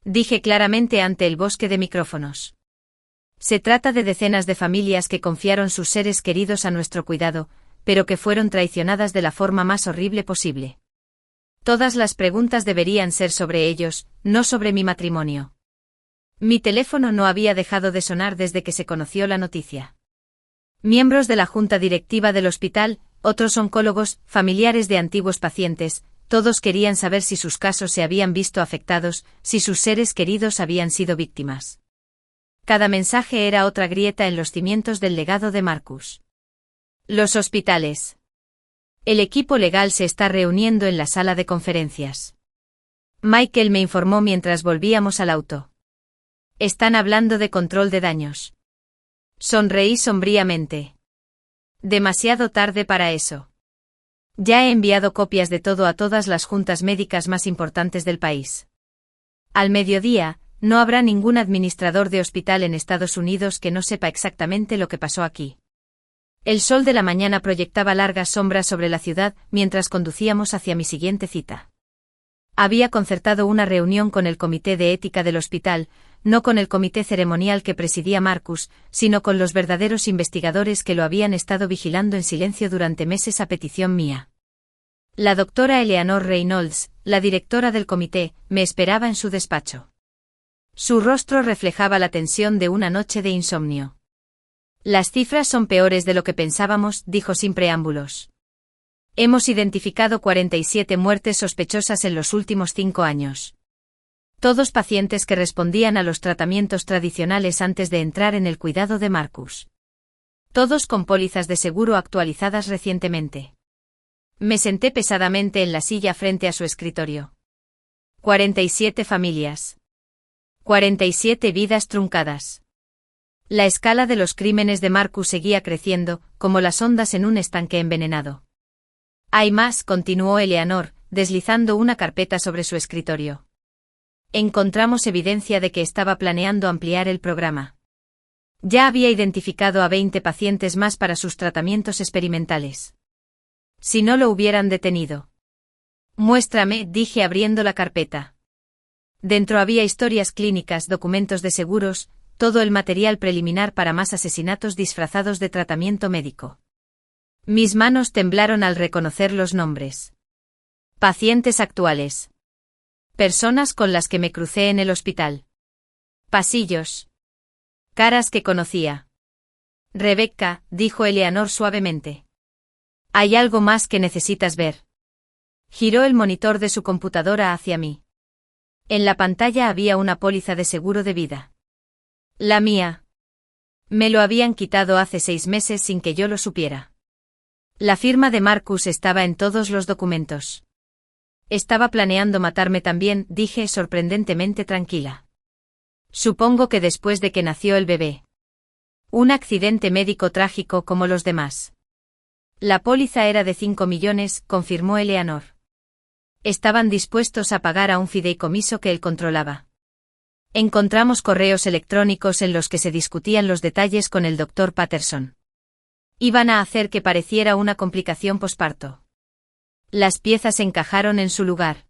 Speaker 1: Dije claramente ante el bosque de micrófonos. Se trata de decenas de familias que confiaron sus seres queridos a nuestro cuidado, pero que fueron traicionadas de la forma más horrible posible. Todas las preguntas deberían ser sobre ellos, no sobre mi matrimonio. Mi teléfono no había dejado de sonar desde que se conoció la noticia. Miembros de la junta directiva del hospital, otros oncólogos, familiares de antiguos pacientes, todos querían saber si sus casos se habían visto afectados, si sus seres queridos habían sido víctimas. Cada mensaje era otra grieta en los cimientos del legado de Marcus. Los hospitales. El equipo legal se está reuniendo en la sala de conferencias. Michael me informó mientras volvíamos al auto. Están hablando de control de daños. Sonreí sombríamente. Demasiado tarde para eso. Ya he enviado copias de todo a todas las juntas médicas más importantes del país. Al mediodía, no habrá ningún administrador de hospital en Estados Unidos que no sepa exactamente lo que pasó aquí. El sol de la mañana proyectaba largas sombras sobre la ciudad mientras conducíamos hacia mi siguiente cita. Había concertado una reunión con el comité de ética del hospital, no con el comité ceremonial que presidía Marcus, sino con los verdaderos investigadores que lo habían estado vigilando en silencio durante meses a petición mía. La doctora Eleanor Reynolds, la directora del comité, me esperaba en su despacho. Su rostro reflejaba la tensión de una noche de insomnio. Las cifras son peores de lo que pensábamos, dijo sin preámbulos. Hemos identificado 47 muertes sospechosas en los últimos 5 años. Todos pacientes que respondían a los tratamientos tradicionales antes de entrar en el cuidado de Marcus. Todos con pólizas de seguro actualizadas recientemente. Me senté pesadamente en la silla frente a su escritorio. 47 familias. 47 vidas truncadas. La escala de los crímenes de Marcus seguía creciendo, como las ondas en un estanque envenenado. Hay más, continuó Eleanor, deslizando una carpeta sobre su escritorio. Encontramos evidencia de que estaba planeando ampliar el programa. Ya había identificado a 20 pacientes más para sus tratamientos experimentales. Si no lo hubieran detenido. Muéstrame, dije abriendo la carpeta. Dentro había historias clínicas, documentos de seguros, todo el material preliminar para más asesinatos disfrazados de tratamiento médico. Mis manos temblaron al reconocer los nombres. Pacientes actuales. Personas con las que me crucé en el hospital. Pasillos. Caras que conocía. Rebecca, dijo Eleanor suavemente. Hay algo más que necesitas ver. Giró el monitor de su computadora hacia mí. En la pantalla había una póliza de seguro de vida. La mía. Me lo habían quitado hace 6 meses sin que yo lo supiera. La firma de Marcus estaba en todos los documentos. Estaba planeando matarme también, dije sorprendentemente tranquila. Supongo que después de que nació el bebé. Un accidente médico trágico como los demás. La póliza era de 5 millones, confirmó Eleanor. Estaban dispuestos a pagar a un fideicomiso que él controlaba. Encontramos correos electrónicos en los que se discutían los detalles con el Dr. Patterson. Iban a hacer que pareciera una complicación posparto. Las piezas encajaron en su lugar.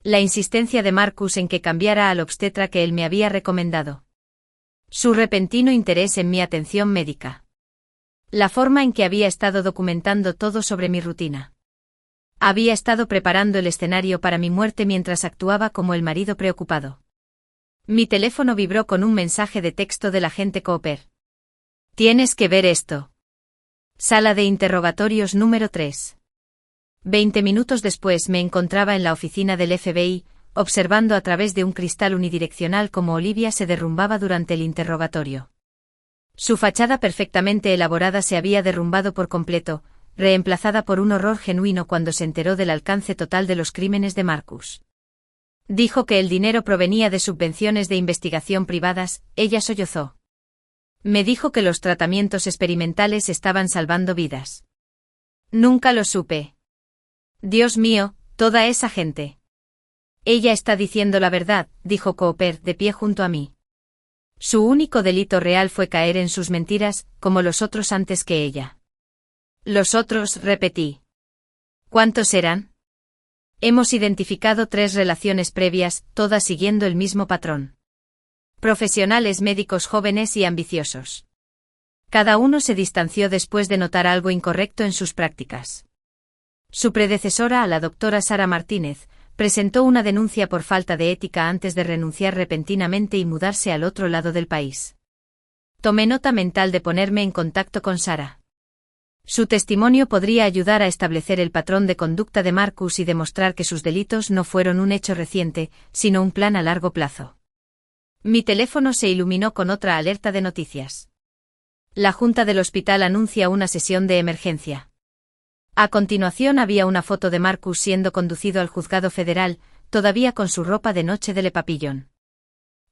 Speaker 1: La insistencia de Marcus en que cambiara al obstetra que él me había recomendado. Su repentino interés en mi atención médica. La forma en que había estado documentando todo sobre mi rutina. Había estado preparando el escenario para mi muerte mientras actuaba como el marido preocupado. Mi teléfono vibró con un mensaje de texto del agente Cooper. Tienes que ver esto. Sala de interrogatorios número 3. 20 minutos después me encontraba en la oficina del FBI, observando a través de un cristal unidireccional cómo Olivia se derrumbaba durante el interrogatorio. Su fachada perfectamente elaborada se había derrumbado por completo, reemplazada por un horror genuino cuando se enteró del alcance total de los crímenes de Marcus. Dijo que el dinero provenía de subvenciones de investigación privadas, ella sollozó. Me dijo que los tratamientos experimentales estaban salvando vidas. Nunca lo supe. Dios mío, toda esa gente. Ella está diciendo la verdad, dijo Cooper, de pie junto a mí. Su único delito real fue caer en sus mentiras, como los otros antes que ella. Los otros, repetí. ¿Cuántos eran? Hemos identificado 3 relaciones previas, todas siguiendo el mismo patrón. Profesionales médicos jóvenes y ambiciosos. Cada uno se distanció después de notar algo incorrecto en sus prácticas. Su predecesora, la doctora Sara Martínez, presentó una denuncia por falta de ética antes de renunciar repentinamente y mudarse al otro lado del país. Tomé nota mental de ponerme en contacto con Sara. Su testimonio podría ayudar a establecer el patrón de conducta de Marcus y demostrar que sus delitos no fueron un hecho reciente, sino un plan a largo plazo. Mi teléfono se iluminó con otra alerta de noticias. La junta del hospital anuncia una sesión de emergencia. A continuación había una foto de Marcus siendo conducido al juzgado federal, todavía con su ropa de noche de Le Papillon.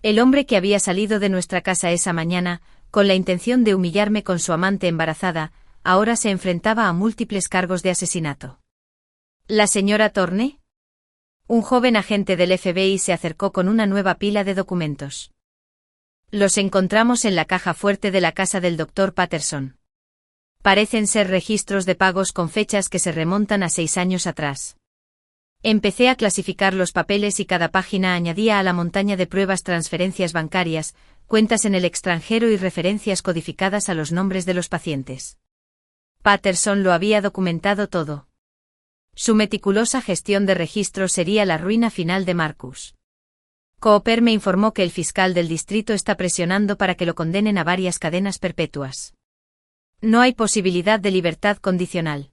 Speaker 1: El hombre que había salido de nuestra casa esa mañana, con la intención de humillarme con su amante embarazada, ahora se enfrentaba a múltiples cargos de asesinato. ¿La señora Thorne? Un joven agente del FBI se acercó con una nueva pila de documentos. Los encontramos en la caja fuerte de la casa del Dr. Patterson. Parecen ser registros de pagos con fechas que se remontan a 6 años atrás. Empecé a clasificar los papeles y cada página añadía a la montaña de pruebas transferencias bancarias, cuentas en el extranjero y referencias codificadas a los nombres de los pacientes. Patterson lo había documentado todo. Su meticulosa gestión de registros sería la ruina final de Marcus. Cooper me informó que el fiscal del distrito está presionando para que lo condenen a varias cadenas perpetuas. No hay posibilidad de libertad condicional.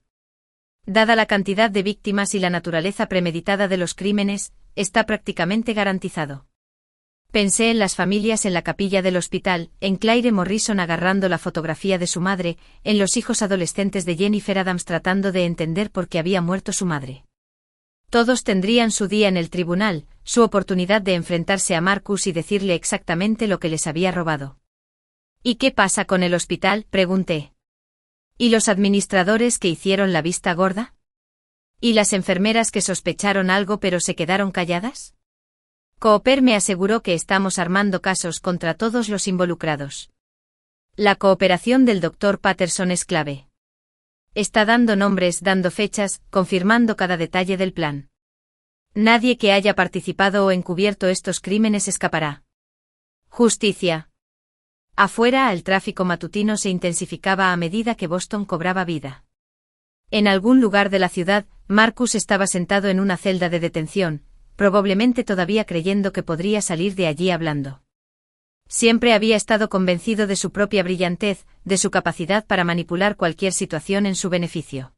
Speaker 1: Dada la cantidad de víctimas y la naturaleza premeditada de los crímenes, está prácticamente garantizado. Pensé en las familias en la capilla del hospital, en Claire Morrison agarrando la fotografía de su madre, en los hijos adolescentes de Jennifer Adams tratando de entender por qué había muerto su madre. Todos tendrían su día en el tribunal, su oportunidad de enfrentarse a Marcus y decirle exactamente lo que les había robado. ¿Y qué pasa con el hospital?, pregunté. ¿Y los administradores que hicieron la vista gorda? ¿Y las enfermeras que sospecharon algo pero se quedaron calladas? Cooper me aseguró que estamos armando casos contra todos los involucrados. La cooperación del Dr. Patterson es clave. Está dando nombres, dando fechas, confirmando cada detalle del plan. Nadie que haya participado o encubierto estos crímenes escapará. Justicia. Afuera, el tráfico matutino se intensificaba a medida que Boston cobraba vida. En algún lugar de la ciudad, Marcus estaba sentado en una celda de detención, probablemente todavía creyendo que podría salir de allí hablando. Siempre había estado convencido de su propia brillantez, de su capacidad para manipular cualquier situación en su beneficio.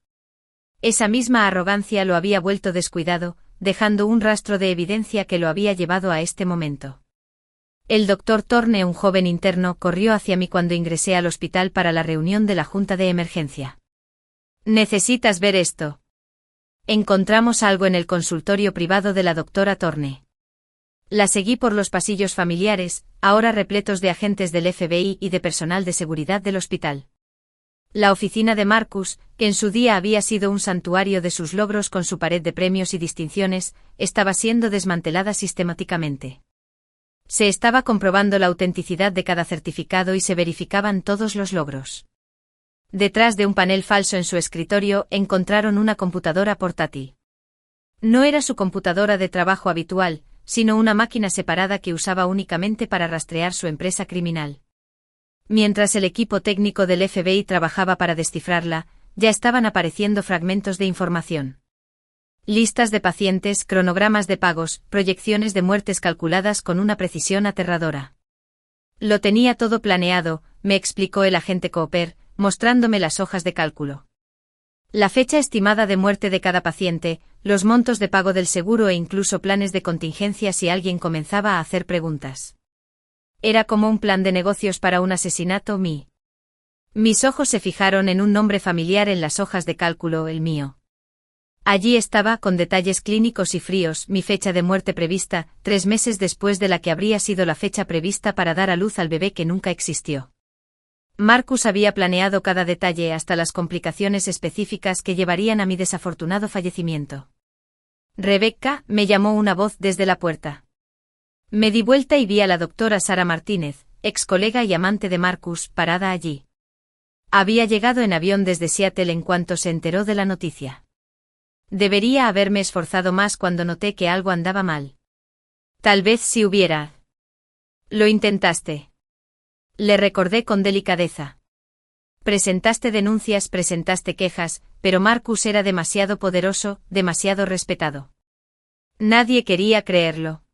Speaker 1: Esa misma arrogancia lo había vuelto descuidado, dejando un rastro de evidencia que lo había llevado a este momento. El doctor Thorne, un joven interno, corrió hacia mí cuando ingresé al hospital para la reunión de la junta de emergencia. «Necesitas ver esto». Encontramos algo en el consultorio privado de la doctora Thorne. La seguí por los pasillos familiares, ahora repletos de agentes del FBI y de personal de seguridad del hospital. La oficina de Marcus, que en su día había sido un santuario de sus logros con su pared de premios y distinciones, estaba siendo desmantelada sistemáticamente. Se estaba comprobando la autenticidad de cada certificado y se verificaban todos los logros. Detrás de un panel falso en su escritorio encontraron una computadora portátil. No era su computadora de trabajo habitual, sino una máquina separada que usaba únicamente para rastrear su empresa criminal. Mientras el equipo técnico del FBI trabajaba para descifrarla, ya estaban apareciendo fragmentos de información. Listas de pacientes, cronogramas de pagos, proyecciones de muertes calculadas con una precisión aterradora. Lo tenía todo planeado, me explicó el agente Cooper, mostrándome las hojas de cálculo. La fecha estimada de muerte de cada paciente, los montos de pago del seguro e incluso planes de contingencia si alguien comenzaba a hacer preguntas. Era como un plan de negocios para un asesinato. Mis ojos se fijaron en un nombre familiar en las hojas de cálculo, el mío. Allí estaba, con detalles clínicos y fríos, mi fecha de muerte prevista, 3 meses después de la que habría sido la fecha prevista para dar a luz al bebé que nunca existió. Marcus había planeado cada detalle hasta las complicaciones específicas que llevarían a mi desafortunado fallecimiento. «Rebecca», me llamó una voz desde la puerta. Me di vuelta y vi a la doctora Sara Martínez, ex colega y amante de Marcus, parada allí. Había llegado en avión desde Seattle en cuanto se enteró de la noticia. Debería haberme esforzado más cuando noté que algo andaba mal. Tal vez si hubiera. Lo intentaste. Le recordé con delicadeza. Presentaste denuncias, presentaste quejas, pero Marcus era demasiado poderoso, demasiado respetado. Nadie quería creerlo.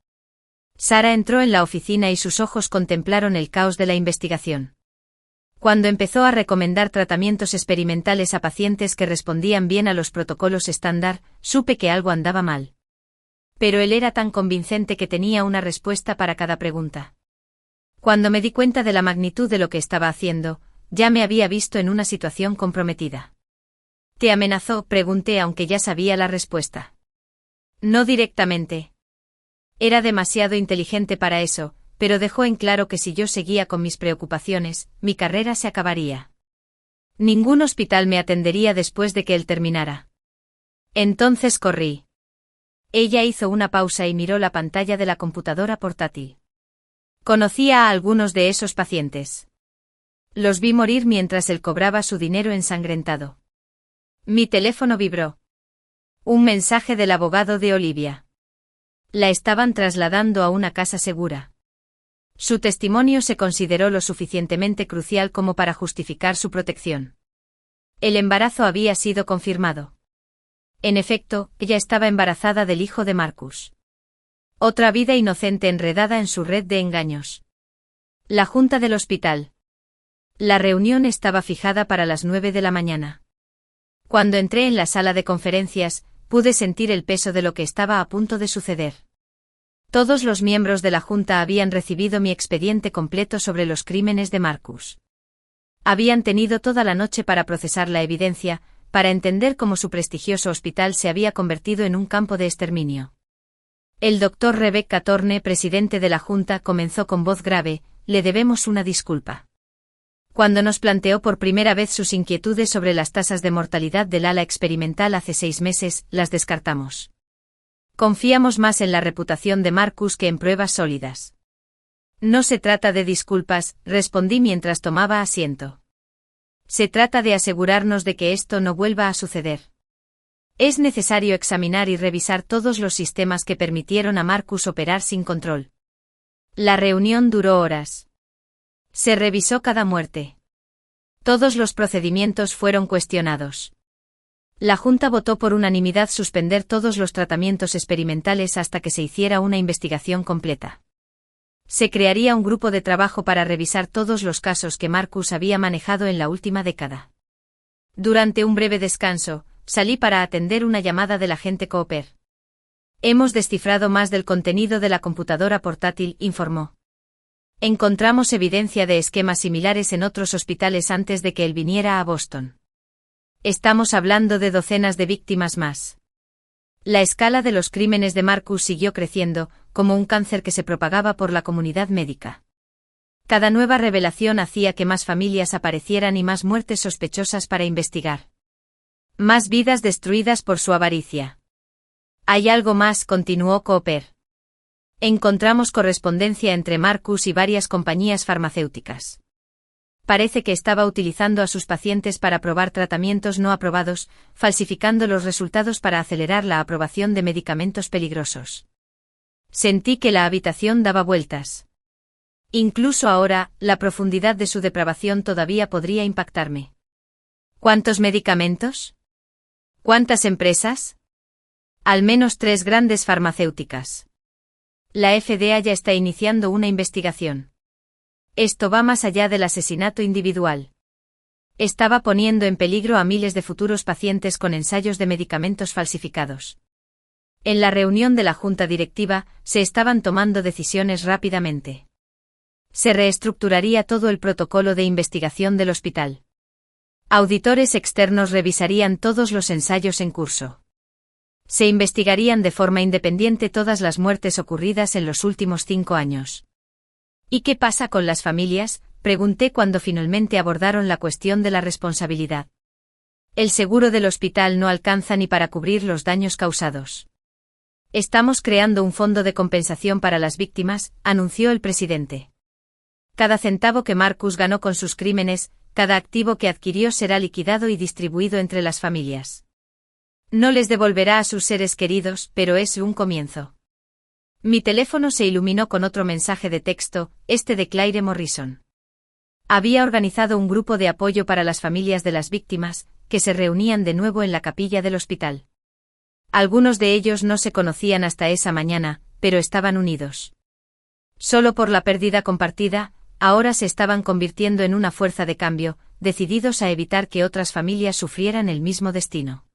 Speaker 1: Sara entró en la oficina y sus ojos contemplaron el caos de la investigación. Cuando empezó a recomendar tratamientos experimentales a pacientes que respondían bien a los protocolos estándar, supe que algo andaba mal. Pero él era tan convincente que tenía una respuesta para cada pregunta. Cuando me di cuenta de la magnitud de lo que estaba haciendo, ya me había visto en una situación comprometida. ¿Te amenazó?, pregunté aunque ya sabía la respuesta. No directamente. Era demasiado inteligente para eso, pero dejó en claro que si yo seguía con mis preocupaciones, mi carrera se acabaría. Ningún hospital me atendería después de que él terminara. Entonces corrí. Ella hizo una pausa y miró la pantalla de la computadora portátil. Conocía a algunos de esos pacientes. Los vi morir mientras él cobraba su dinero ensangrentado. Mi teléfono vibró. Un mensaje del abogado de Olivia. La estaban trasladando a una casa segura. Su testimonio se consideró lo suficientemente crucial como para justificar su protección. El embarazo había sido confirmado. En efecto, ella estaba embarazada del hijo de Marcus. Otra vida inocente enredada en su red de engaños. La junta del hospital. La reunión estaba fijada para las 9 de la mañana. Cuando entré en la sala de conferencias, pude sentir el peso de lo que estaba a punto de suceder. Todos los miembros de la Junta habían recibido mi expediente completo sobre los crímenes de Marcus. Habían tenido toda la noche para procesar la evidencia, para entender cómo su prestigioso hospital se había convertido en un campo de exterminio. El doctor Rebecca Thorne, presidente de la Junta, comenzó con voz grave: le debemos una disculpa. Cuando nos planteó por primera vez sus inquietudes sobre las tasas de mortalidad del ala experimental hace 6 meses, las descartamos. Confiamos más en la reputación de Marcus que en pruebas sólidas. No se trata de disculpas, respondí mientras tomaba asiento. Se trata de asegurarnos de que esto no vuelva a suceder. Es necesario examinar y revisar todos los sistemas que permitieron a Marcus operar sin control. La reunión duró horas. Se revisó cada muerte. Todos los procedimientos fueron cuestionados. La Junta votó por unanimidad suspender todos los tratamientos experimentales hasta que se hiciera una investigación completa. Se crearía un grupo de trabajo para revisar todos los casos que Marcus había manejado en la última década. Durante un breve descanso, salí para atender una llamada del agente Cooper. Hemos descifrado más del contenido de la computadora portátil, informó. Encontramos evidencia de esquemas similares en otros hospitales antes de que él viniera a Boston. Estamos hablando de docenas de víctimas más. La escala de los crímenes de Marcus siguió creciendo, como un cáncer que se propagaba por la comunidad médica. Cada nueva revelación hacía que más familias aparecieran y más muertes sospechosas para investigar. Más vidas destruidas por su avaricia. Hay algo más, continuó Cooper. Encontramos correspondencia entre Marcus y varias compañías farmacéuticas. Parece que estaba utilizando a sus pacientes para probar tratamientos no aprobados, falsificando los resultados para acelerar la aprobación de medicamentos peligrosos. Sentí que la habitación daba vueltas. Incluso ahora, la profundidad de su depravación todavía podría impactarme. ¿Cuántos medicamentos? ¿Cuántas empresas? Al menos 3 grandes farmacéuticas. La FDA ya está iniciando una investigación. Esto va más allá del asesinato individual. Estaba poniendo en peligro a miles de futuros pacientes con ensayos de medicamentos falsificados. En la reunión de la junta directiva, se estaban tomando decisiones rápidamente. Se reestructuraría todo el protocolo de investigación del hospital. Auditores externos revisarían todos los ensayos en curso. Se investigarían de forma independiente todas las muertes ocurridas en los últimos 5 años. ¿Y qué pasa con las familias?, pregunté cuando finalmente abordaron la cuestión de la responsabilidad. El seguro del hospital no alcanza ni para cubrir los daños causados. Estamos creando un fondo de compensación para las víctimas, anunció el presidente. Cada centavo que Marcus ganó con sus crímenes, cada activo que adquirió será liquidado y distribuido entre las familias. No les devolverá a sus seres queridos, pero es un comienzo. Mi teléfono se iluminó con otro mensaje de texto, este de Claire Morrison. Había organizado un grupo de apoyo para las familias de las víctimas, que se reunían de nuevo en la capilla del hospital. Algunos de ellos no se conocían hasta esa mañana, pero estaban unidos. Solo por la pérdida compartida, ahora se estaban convirtiendo en una fuerza de cambio, decididos a evitar que otras familias sufrieran el mismo destino.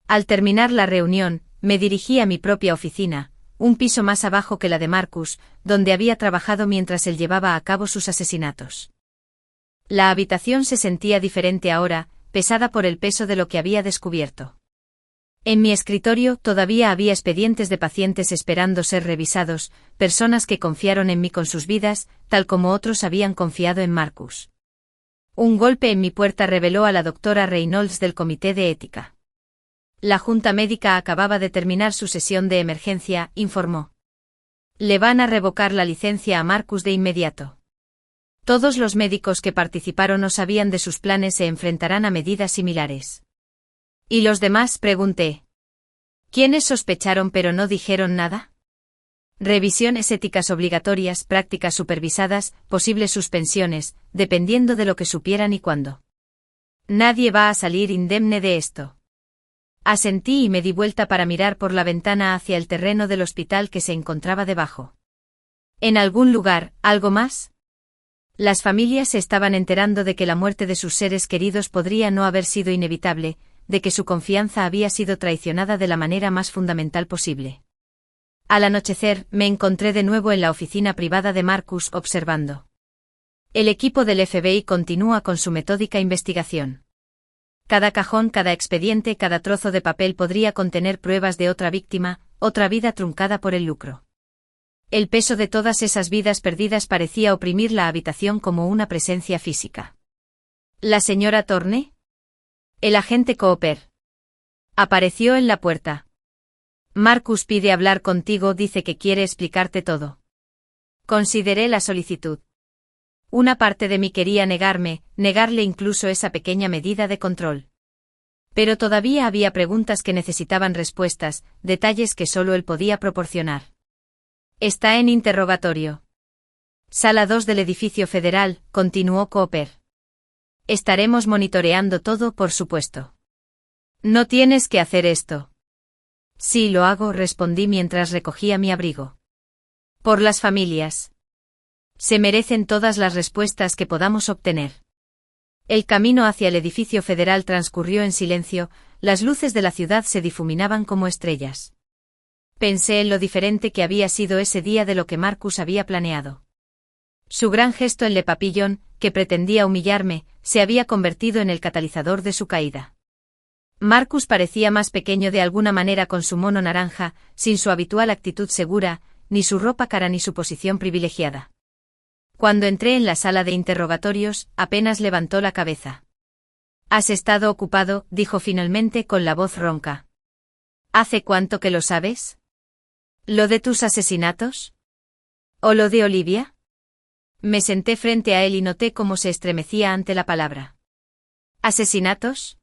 Speaker 1: Al terminar la reunión, me dirigí a mi propia oficina, un piso más abajo que la de Marcus, donde había trabajado mientras él llevaba a cabo sus asesinatos. La habitación se sentía diferente ahora, pesada por el peso de lo que había descubierto. En mi escritorio todavía había expedientes de pacientes esperando ser revisados, personas que confiaron en mí con sus vidas, tal como otros habían confiado en Marcus. Un golpe en mi puerta reveló a la doctora Reynolds del Comité de Ética. La Junta Médica acababa de terminar su sesión de emergencia, informó. Le van a revocar la licencia a Marcus de inmediato. Todos los médicos que participaron o sabían de sus planes se enfrentarán a medidas similares. ¿Y los demás?, pregunté. ¿Quiénes sospecharon pero no dijeron nada? Revisiones éticas obligatorias, prácticas supervisadas, posibles suspensiones, dependiendo de lo que supieran y cuándo. Nadie va a salir indemne de esto. Asentí y me di vuelta para mirar por la ventana hacia el terreno del hospital que se encontraba debajo. ¿En algún lugar, algo más? Las familias se estaban enterando de que la muerte de sus seres queridos podría no haber sido inevitable, de que su confianza había sido traicionada de la manera más fundamental posible. Al anochecer, me encontré de nuevo en la oficina privada de Marcus observando. El equipo del FBI continúa con su metódica investigación. Cada cajón, cada expediente, cada trozo de papel podría contener pruebas de otra víctima, otra vida truncada por el lucro. El peso de todas esas vidas perdidas parecía oprimir la habitación como una presencia física. ¿La señora Thorne? El agente Cooper. Apareció en la puerta. Marcus pide hablar contigo, dice que quiere explicarte todo. Consideré la solicitud. Una parte de mí quería negarle incluso esa pequeña medida de control. Pero todavía había preguntas que necesitaban respuestas, detalles que solo él podía proporcionar. Está en interrogatorio. Sala 2 del edificio federal, continuó Cooper. Estaremos monitoreando todo, por supuesto. No tienes que hacer esto. Sí, lo hago, respondí mientras recogía mi abrigo. Por las familias. Se merecen todas las respuestas que podamos obtener. El camino hacia el edificio federal transcurrió en silencio, las luces de la ciudad se difuminaban como estrellas. Pensé en lo diferente que había sido ese día de lo que Marcus había planeado. Su gran gesto en Le Papillon, que pretendía humillarme, se había convertido en el catalizador de su caída. Marcus parecía más pequeño de alguna manera con su mono naranja, sin su habitual actitud segura, ni su ropa cara ni su posición privilegiada. Cuando entré en la sala de interrogatorios, apenas levantó la cabeza. «¿Has estado ocupado?», dijo finalmente con la voz ronca. «¿Hace cuánto que lo sabes? ¿Lo de tus asesinatos? ¿O lo de Olivia?» Me senté frente a él y noté cómo se estremecía ante la palabra. ¿Asesinatos?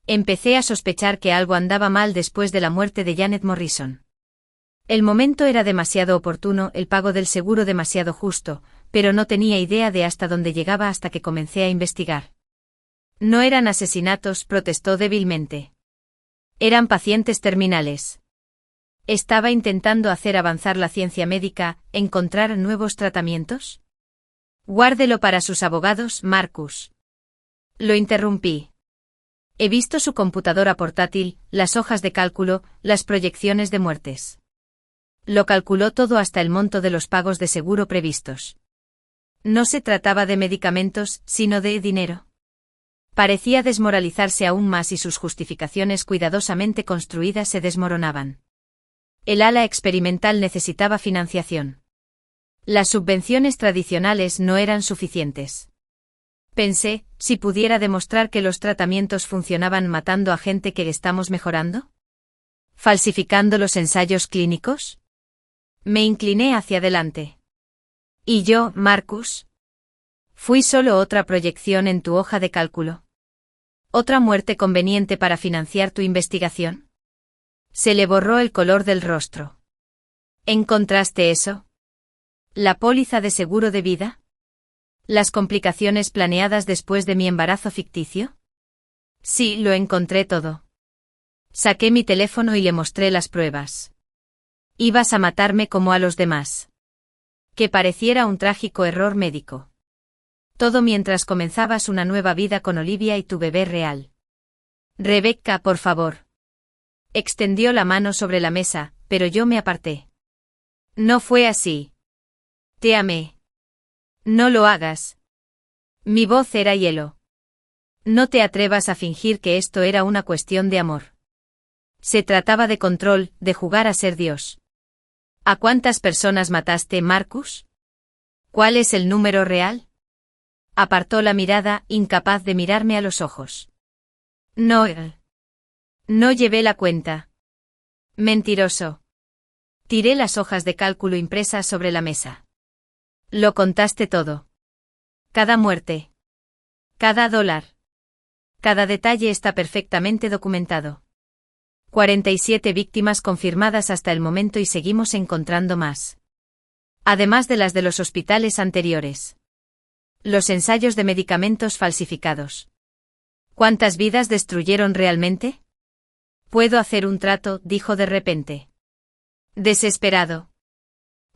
Speaker 1: Empecé a sospechar que algo andaba mal después de la muerte de Janet Morrison. El momento era demasiado oportuno, el pago del seguro demasiado justo, pero no tenía idea de hasta dónde llegaba hasta que comencé a investigar. No eran asesinatos, protestó débilmente. Eran pacientes terminales. ¿Estaba intentando hacer avanzar la ciencia médica, encontrar nuevos tratamientos? Guárdelo para sus abogados, Marcus. Lo interrumpí. He visto su computadora portátil, las hojas de cálculo, las proyecciones de muertes. Lo calculó todo hasta el monto de los pagos de seguro previstos. No se trataba de medicamentos, sino de dinero. Parecía desmoralizarse aún más y sus justificaciones cuidadosamente construidas se desmoronaban. El ala experimental necesitaba financiación. Las subvenciones tradicionales no eran suficientes. Pensé, si pudiera demostrar que los tratamientos funcionaban matando a gente que estamos mejorando. ¿Falsificando los ensayos clínicos? Me incliné hacia adelante. ¿Y yo, Marcus? Fui solo otra proyección en tu hoja de cálculo. ¿Otra muerte conveniente para financiar tu investigación? Se le borró el color del rostro. ¿Encontraste eso? ¿La póliza de seguro de vida? ¿Las complicaciones planeadas después de mi embarazo ficticio? Sí, lo encontré todo. Saqué mi teléfono y le mostré las pruebas. Ibas a matarme como a los demás. Que pareciera un trágico error médico. Todo mientras comenzabas una nueva vida con Olivia y tu bebé real. Rebecca, por favor. Extendió la mano sobre la mesa, pero yo me aparté. No fue así. Te amé. No lo hagas. Mi voz era hielo. No te atrevas a fingir que esto era una cuestión de amor. Se trataba de control, de jugar a ser Dios. ¿A cuántas personas mataste, Marcus? ¿Cuál es el número real? Apartó la mirada, incapaz de mirarme a los ojos. No. No llevé la cuenta. Mentiroso. Tiré las hojas de cálculo impresas sobre la mesa. Lo contaste todo. Cada muerte. Cada dólar. Cada detalle está perfectamente documentado. 47 víctimas confirmadas hasta el momento y seguimos encontrando más. Además de las de los hospitales anteriores. Los ensayos de medicamentos falsificados. ¿Cuántas vidas destruyeron realmente? Puedo hacer un trato, dijo de repente. Desesperado.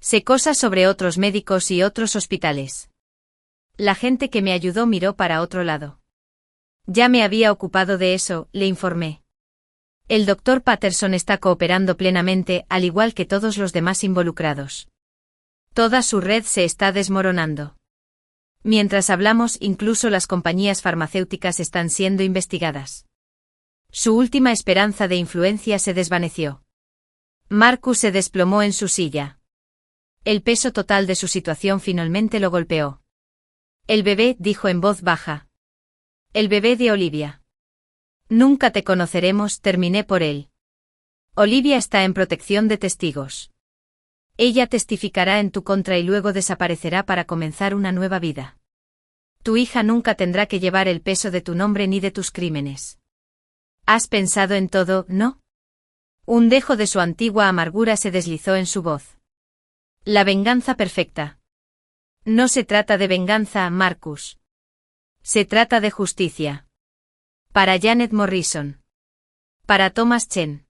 Speaker 1: Sé cosas sobre otros médicos y otros hospitales. La gente que me ayudó miró para otro lado. Ya me había ocupado de eso, le informé. El doctor Patterson está cooperando plenamente, al igual que todos los demás involucrados. Toda su red se está desmoronando. Mientras hablamos, incluso las compañías farmacéuticas están siendo investigadas. Su última esperanza de influencia se desvaneció. Marcus se desplomó en su silla. El peso total de su situación finalmente lo golpeó. El bebé, dijo en voz baja. El bebé de Olivia. Nunca te conoceremos, terminé por él. Olivia está en protección de testigos. Ella testificará en tu contra y luego desaparecerá para comenzar una nueva vida. Tu hija nunca tendrá que llevar el peso de tu nombre ni de tus crímenes. ¿Has pensado en todo, no? Un dejo de su antigua amargura se deslizó en su voz. La venganza perfecta. No se trata de venganza, Marcus. Se trata de justicia. Para Janet Morrison. Para Thomas Chen.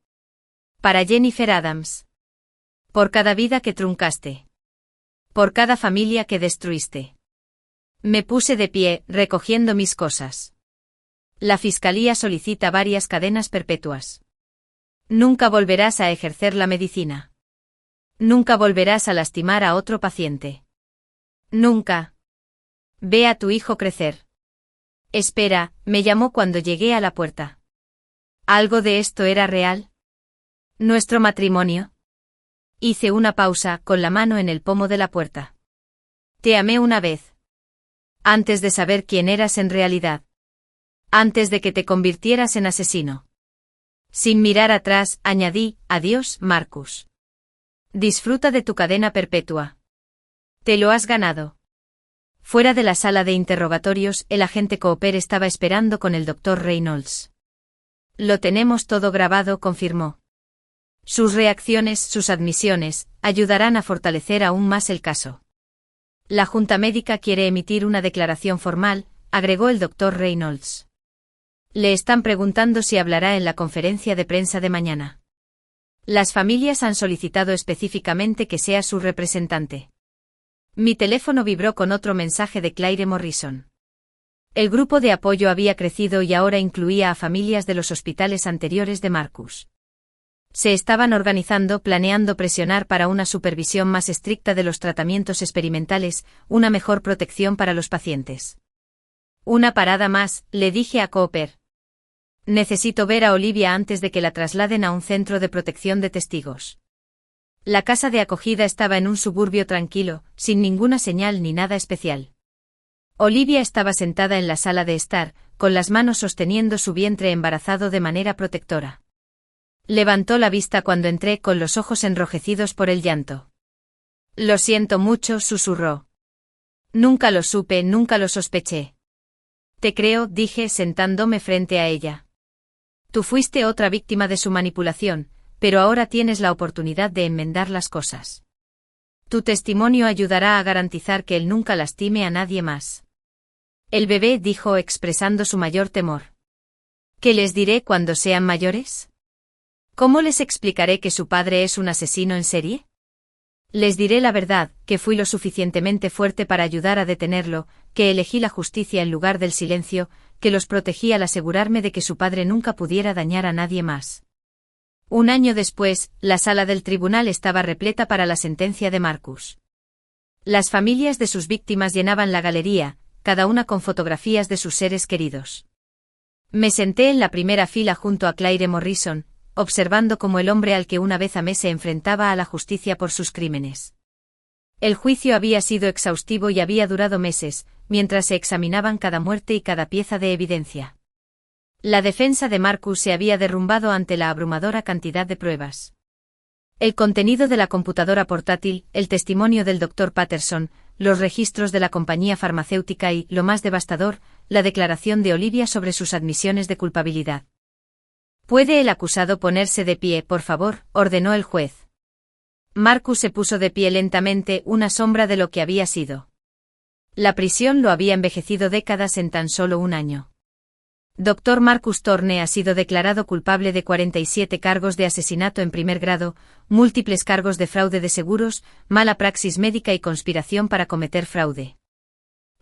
Speaker 1: Para Jennifer Adams. Por cada vida que truncaste. Por cada familia que destruiste. Me puse de pie, recogiendo mis cosas. La fiscalía solicita varias cadenas perpetuas. Nunca volverás a ejercer la medicina. Nunca volverás a lastimar a otro paciente. Nunca. Ve a tu hijo crecer. Espera, me llamó cuando llegué a la puerta. ¿Algo de esto era real? ¿Nuestro matrimonio? Hice una pausa, con la mano en el pomo de la puerta. Te amé una vez. Antes de saber quién eras en realidad. Antes de que te convirtieras en asesino. Sin mirar atrás, añadí, adiós, Marcus. Disfruta de tu cadena perpetua. Te lo has ganado. Fuera de la sala de interrogatorios, el agente Cooper estaba esperando con el Dr. Reynolds. Lo tenemos todo grabado, confirmó. Sus reacciones, sus admisiones, ayudarán a fortalecer aún más el caso. La Junta Médica quiere emitir una declaración formal, agregó el Dr. Reynolds. Le están preguntando si hablará en la conferencia de prensa de mañana. Las familias han solicitado específicamente que sea su representante. Mi teléfono vibró con otro mensaje de Claire Morrison. El grupo de apoyo había crecido y ahora incluía a familias de los hospitales anteriores de Marcus. Se estaban organizando, planeando presionar para una supervisión más estricta de los tratamientos experimentales, una mejor protección para los pacientes. Una parada más, le dije a Cooper. Necesito ver a Olivia antes de que la trasladen a un centro de protección de testigos. La casa de acogida estaba en un suburbio tranquilo, sin ninguna señal ni nada especial. Olivia estaba sentada en la sala de estar, con las manos sosteniendo su vientre embarazado de manera protectora. Levantó la vista cuando entré con los ojos enrojecidos por el llanto. Lo siento mucho, susurró. Nunca lo supe, nunca lo sospeché. Te creo, dije sentándome frente a ella. Tú fuiste otra víctima de su manipulación, pero ahora tienes la oportunidad de enmendar las cosas. Tu testimonio ayudará a garantizar que él nunca lastime a nadie más. El bebé dijo expresando su mayor temor. ¿Qué les diré cuando sean mayores? ¿Cómo les explicaré que su padre es un asesino en serie? Les diré la verdad, que fui lo suficientemente fuerte para ayudar a detenerlo, que elegí la justicia en lugar del silencio, que los protegí al asegurarme de que su padre nunca pudiera dañar a nadie más. Un año después, la sala del tribunal estaba repleta para la sentencia de Marcus. Las familias de sus víctimas llenaban la galería, cada una con fotografías de sus seres queridos. Me senté en la primera fila junto a Claire Morrison, observando cómo el hombre al que una vez amé se enfrentaba a la justicia por sus crímenes. El juicio había sido exhaustivo y había durado meses, mientras se examinaban cada muerte y cada pieza de evidencia. La defensa de Marcus se había derrumbado ante la abrumadora cantidad de pruebas. El contenido de la computadora portátil, el testimonio del Dr. Patterson, los registros de la compañía farmacéutica y, lo más devastador, la declaración de Olivia sobre sus admisiones de culpabilidad. ¿Puede el acusado ponerse de pie, por favor?, ordenó el juez. Marcus se puso de pie lentamente, una sombra de lo que había sido. La prisión lo había envejecido décadas en tan solo un año. Dr. Marcus Thorne ha sido declarado culpable de 47 cargos de asesinato en primer grado, múltiples cargos de fraude de seguros, mala praxis médica y conspiración para cometer fraude.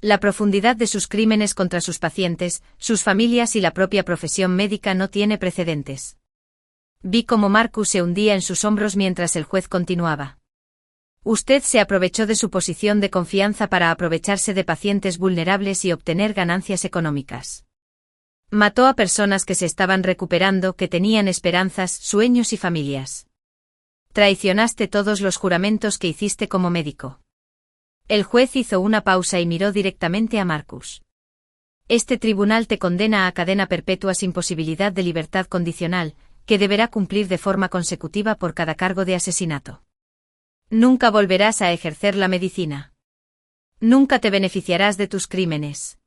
Speaker 1: La profundidad de sus crímenes contra sus pacientes, sus familias y la propia profesión médica no tiene precedentes. Vi cómo Marcus se hundía en sus hombros mientras el juez continuaba. Usted se aprovechó de su posición de confianza para aprovecharse de pacientes vulnerables y obtener ganancias económicas. Mató a personas que se estaban recuperando, que tenían esperanzas, sueños y familias. Traicionaste todos los juramentos que hiciste como médico. El juez hizo una pausa y miró directamente a Marcus. Este tribunal te condena a cadena perpetua sin posibilidad de libertad condicional, que deberá cumplir de forma consecutiva por cada cargo de asesinato. Nunca volverás a ejercer la medicina. Nunca te beneficiarás de tus crímenes.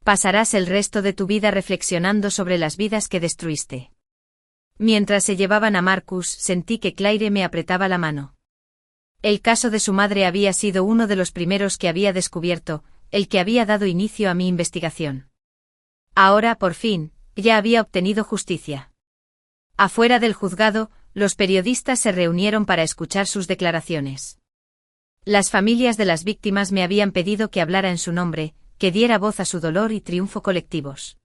Speaker 1: Pasarás el resto de tu vida reflexionando sobre las vidas que destruiste. Mientras se llevaban a Marcus, sentí que Claire me apretaba la mano. El caso de su madre había sido uno de los primeros que había descubierto, el que había dado inicio a mi investigación. Ahora, por fin, ya había obtenido justicia. Afuera del juzgado, los periodistas se reunieron para escuchar sus declaraciones. Las familias de las víctimas me habían pedido que hablara en su nombre, que diera voz a su dolor y triunfo colectivos.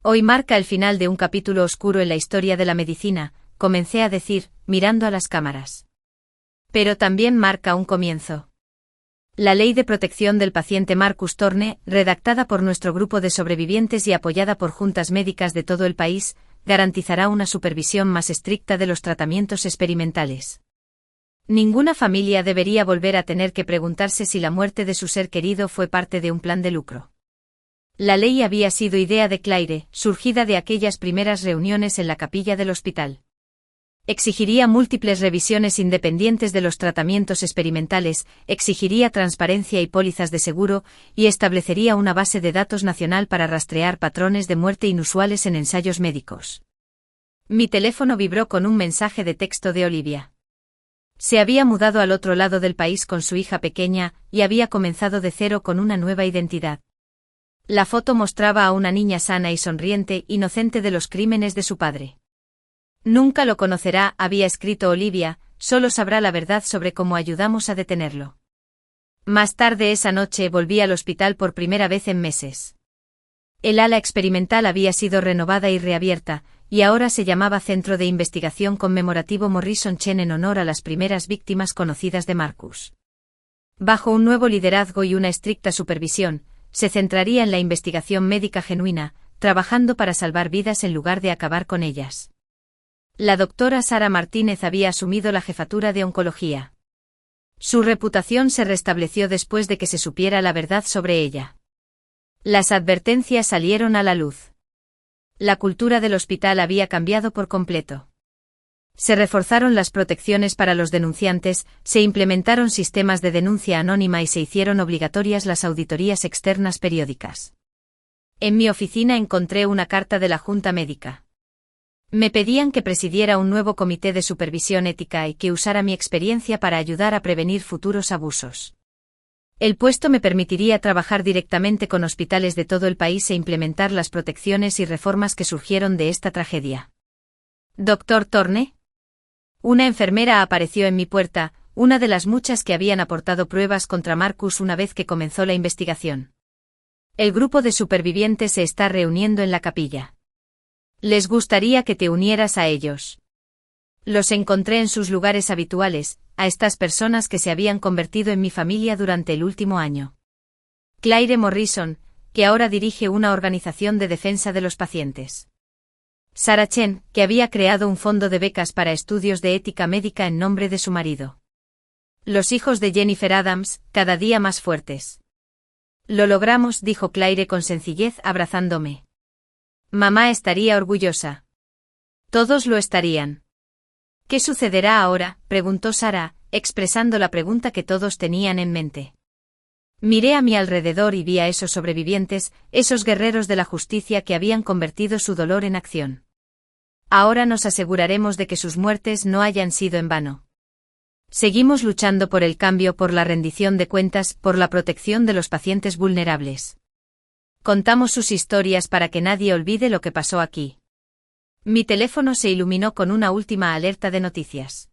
Speaker 1: Hoy marca el final de un capítulo oscuro en la historia de la medicina, comencé a decir, mirando a las cámaras. Pero también marca un comienzo. La Ley de Protección del Paciente Marcus Thorne, redactada por nuestro grupo de sobrevivientes y apoyada por juntas médicas de todo el país, garantizará una supervisión más estricta de los tratamientos experimentales. Ninguna familia debería volver a tener que preguntarse si la muerte de su ser querido fue parte de un plan de lucro. La ley había sido idea de Claire, surgida de aquellas primeras reuniones en la capilla del hospital. Exigiría múltiples revisiones independientes de los tratamientos experimentales, exigiría transparencia y pólizas de seguro, y establecería una base de datos nacional para rastrear patrones de muerte inusuales en ensayos médicos. Mi teléfono vibró con un mensaje de texto de Olivia. Se había mudado al otro lado del país con su hija pequeña, y había comenzado de cero con una nueva identidad. La foto mostraba a una niña sana y sonriente, inocente de los crímenes de su padre. Nunca lo conocerá, había escrito Olivia, solo sabrá la verdad sobre cómo ayudamos a detenerlo. Más tarde esa noche volví al hospital por primera vez en meses. El ala experimental había sido renovada y reabierta, y ahora se llamaba Centro de Investigación Conmemorativo Morrison Chen en honor a las primeras víctimas conocidas de Marcus. Bajo un nuevo liderazgo y una estricta supervisión, se centraría en la investigación médica genuina, trabajando para salvar vidas en lugar de acabar con ellas. La doctora Sara Martínez había asumido la jefatura de oncología. Su reputación se restableció después de que se supiera la verdad sobre ella. Las advertencias salieron a la luz. La cultura del hospital había cambiado por completo. Se reforzaron las protecciones para los denunciantes, se implementaron sistemas de denuncia anónima y se hicieron obligatorias las auditorías externas periódicas. En mi oficina encontré una carta de la Junta Médica. Me pedían que presidiera un nuevo comité de supervisión ética y que usara mi experiencia para ayudar a prevenir futuros abusos. El puesto me permitiría trabajar directamente con hospitales de todo el país e implementar las protecciones y reformas que surgieron de esta tragedia. ¿Doctor Thorne? Una enfermera apareció en mi puerta, una de las muchas que habían aportado pruebas contra Marcus una vez que comenzó la investigación. El grupo de supervivientes se está reuniendo en la capilla. Les gustaría que te unieras a ellos. Los encontré en sus lugares habituales, a estas personas que se habían convertido en mi familia durante el último año. Claire Morrison, que ahora dirige una organización de defensa de los pacientes. Sarah Chen, que había creado un fondo de becas para estudios de ética médica en nombre de su marido. Los hijos de Jennifer Adams, cada día más fuertes. Lo logramos, dijo Claire con sencillez abrazándome. Mamá estaría orgullosa. Todos lo estarían. ¿Qué sucederá ahora?, preguntó Sarah, expresando la pregunta que todos tenían en mente. Miré a mi alrededor y vi a esos sobrevivientes, esos guerreros de la justicia que habían convertido su dolor en acción. Ahora nos aseguraremos de que sus muertes no hayan sido en vano. Seguimos luchando por el cambio, por la rendición de cuentas, por la protección de los pacientes vulnerables. Contamos sus historias para que nadie olvide lo que pasó aquí. Mi teléfono se iluminó con una última alerta de noticias.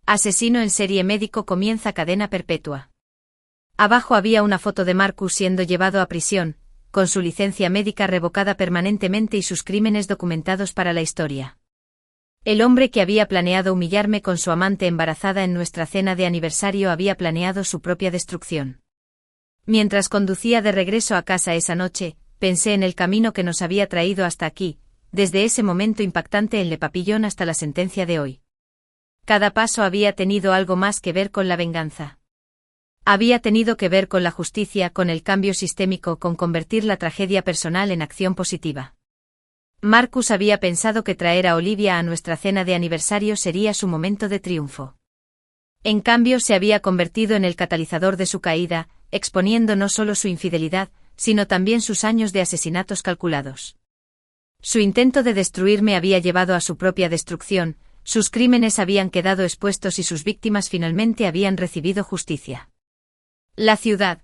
Speaker 1: Asesino en serie médico comienza cadena perpetua. Abajo había una foto de Marcus siendo llevado a prisión, con su licencia médica revocada permanentemente y sus crímenes documentados para la historia. El hombre que había planeado humillarme con su amante embarazada en nuestra cena de aniversario había planeado su propia destrucción. Mientras conducía de regreso a casa esa noche, pensé en el camino que nos había traído hasta aquí, desde ese momento impactante en Le Papillon hasta la sentencia de hoy. Cada paso había tenido algo más que ver con la venganza. Había tenido que ver con la justicia, con el cambio sistémico, con convertir la tragedia personal en acción positiva. Marcus había pensado que traer a Olivia a nuestra cena de aniversario sería su momento de triunfo. En cambio, se había convertido en el catalizador de su caída, exponiendo no solo su infidelidad, sino también sus años de asesinatos calculados. Su intento de destruirme había llevado a su propia destrucción, sus crímenes habían quedado expuestos y sus víctimas finalmente habían recibido justicia. La ciudad.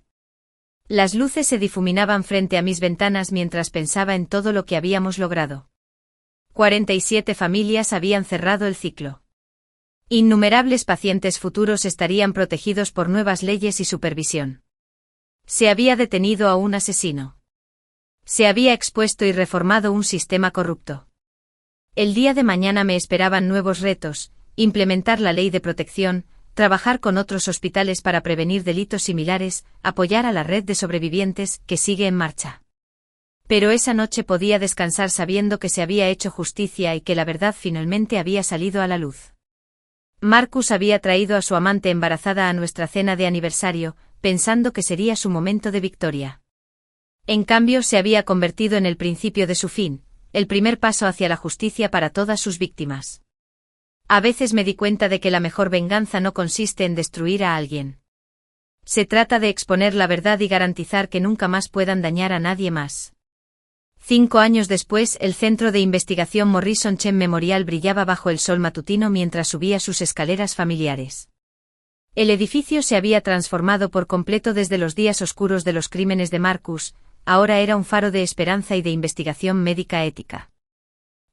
Speaker 1: Las luces se difuminaban frente a mis ventanas mientras pensaba en todo lo que habíamos logrado. 47 familias habían cerrado el ciclo. Innumerables pacientes futuros estarían protegidos por nuevas leyes y supervisión. Se había detenido a un asesino. Se había expuesto y reformado un sistema corrupto. El día de mañana me esperaban nuevos retos: implementar la ley de protección, trabajar con otros hospitales para prevenir delitos similares, apoyar a la red de sobrevivientes, que sigue en marcha. Pero esa noche podía descansar sabiendo que se había hecho justicia y que la verdad finalmente había salido a la luz. Marcus había traído a su amante embarazada a nuestra cena de aniversario, pensando que sería su momento de victoria. En cambio, se había convertido en el principio de su fin, el primer paso hacia la justicia para todas sus víctimas. A veces me di cuenta de que la mejor venganza no consiste en destruir a alguien. Se trata de exponer la verdad y garantizar que nunca más puedan dañar a nadie más. 5 años después, el Centro de Investigación Morrison Chem Memorial brillaba bajo el sol matutino mientras subía sus escaleras familiares. El edificio se había transformado por completo desde los días oscuros de los crímenes de Marcus, ahora era un faro de esperanza y de investigación médica ética.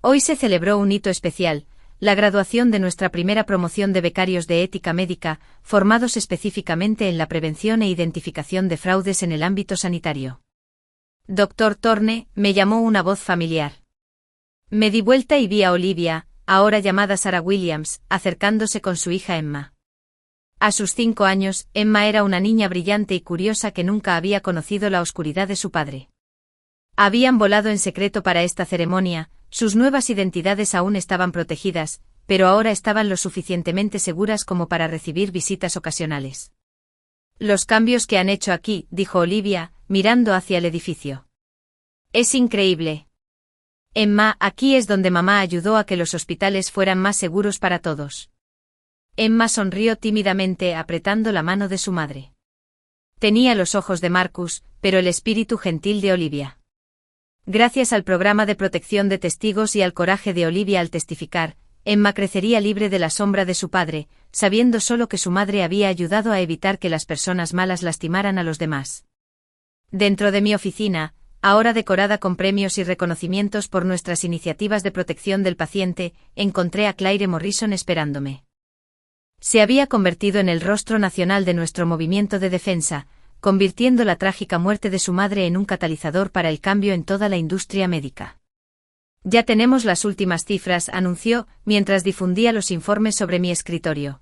Speaker 1: Hoy se celebró un hito especial: la graduación de nuestra primera promoción de becarios de ética médica, formados específicamente en la prevención e identificación de fraudes en el ámbito sanitario. Dr. Thorne, me llamó una voz familiar. Me di vuelta y vi a Olivia, ahora llamada Sarah Williams, acercándose con su hija Emma. A sus 5 años, Emma era una niña brillante y curiosa que nunca había conocido la oscuridad de su padre. Habían volado en secreto para esta ceremonia, sus nuevas identidades aún estaban protegidas, pero ahora estaban lo suficientemente seguras como para recibir visitas ocasionales. Los cambios que han hecho aquí, dijo Olivia, mirando hacia el edificio. Es increíble. Emma, aquí es donde mamá ayudó a que los hospitales fueran más seguros para todos. Emma sonrió tímidamente apretando la mano de su madre. Tenía los ojos de Marcus, pero el espíritu gentil de Olivia. Gracias al programa de protección de testigos y al coraje de Olivia al testificar, Emma crecería libre de la sombra de su padre, sabiendo solo que su madre había ayudado a evitar que las personas malas lastimaran a los demás. Dentro de mi oficina, ahora decorada con premios y reconocimientos por nuestras iniciativas de protección del paciente, encontré a Claire Morrison esperándome. Se había convertido en el rostro nacional de nuestro movimiento de defensa, convirtiendo la trágica muerte de su madre en un catalizador para el cambio en toda la industria médica. Ya tenemos las últimas cifras, anunció, mientras difundía los informes sobre mi escritorio.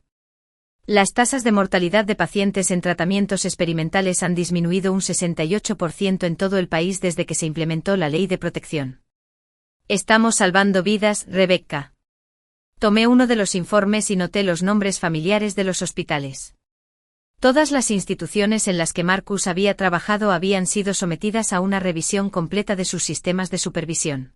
Speaker 1: Las tasas de mortalidad de pacientes en tratamientos experimentales han disminuido un 68% en todo el país desde que se implementó la ley de protección. Estamos salvando vidas, Rebecca. Tomé uno de los informes y noté los nombres familiares de los hospitales. Todas las instituciones en las que Marcus había trabajado habían sido sometidas a una revisión completa de sus sistemas de supervisión.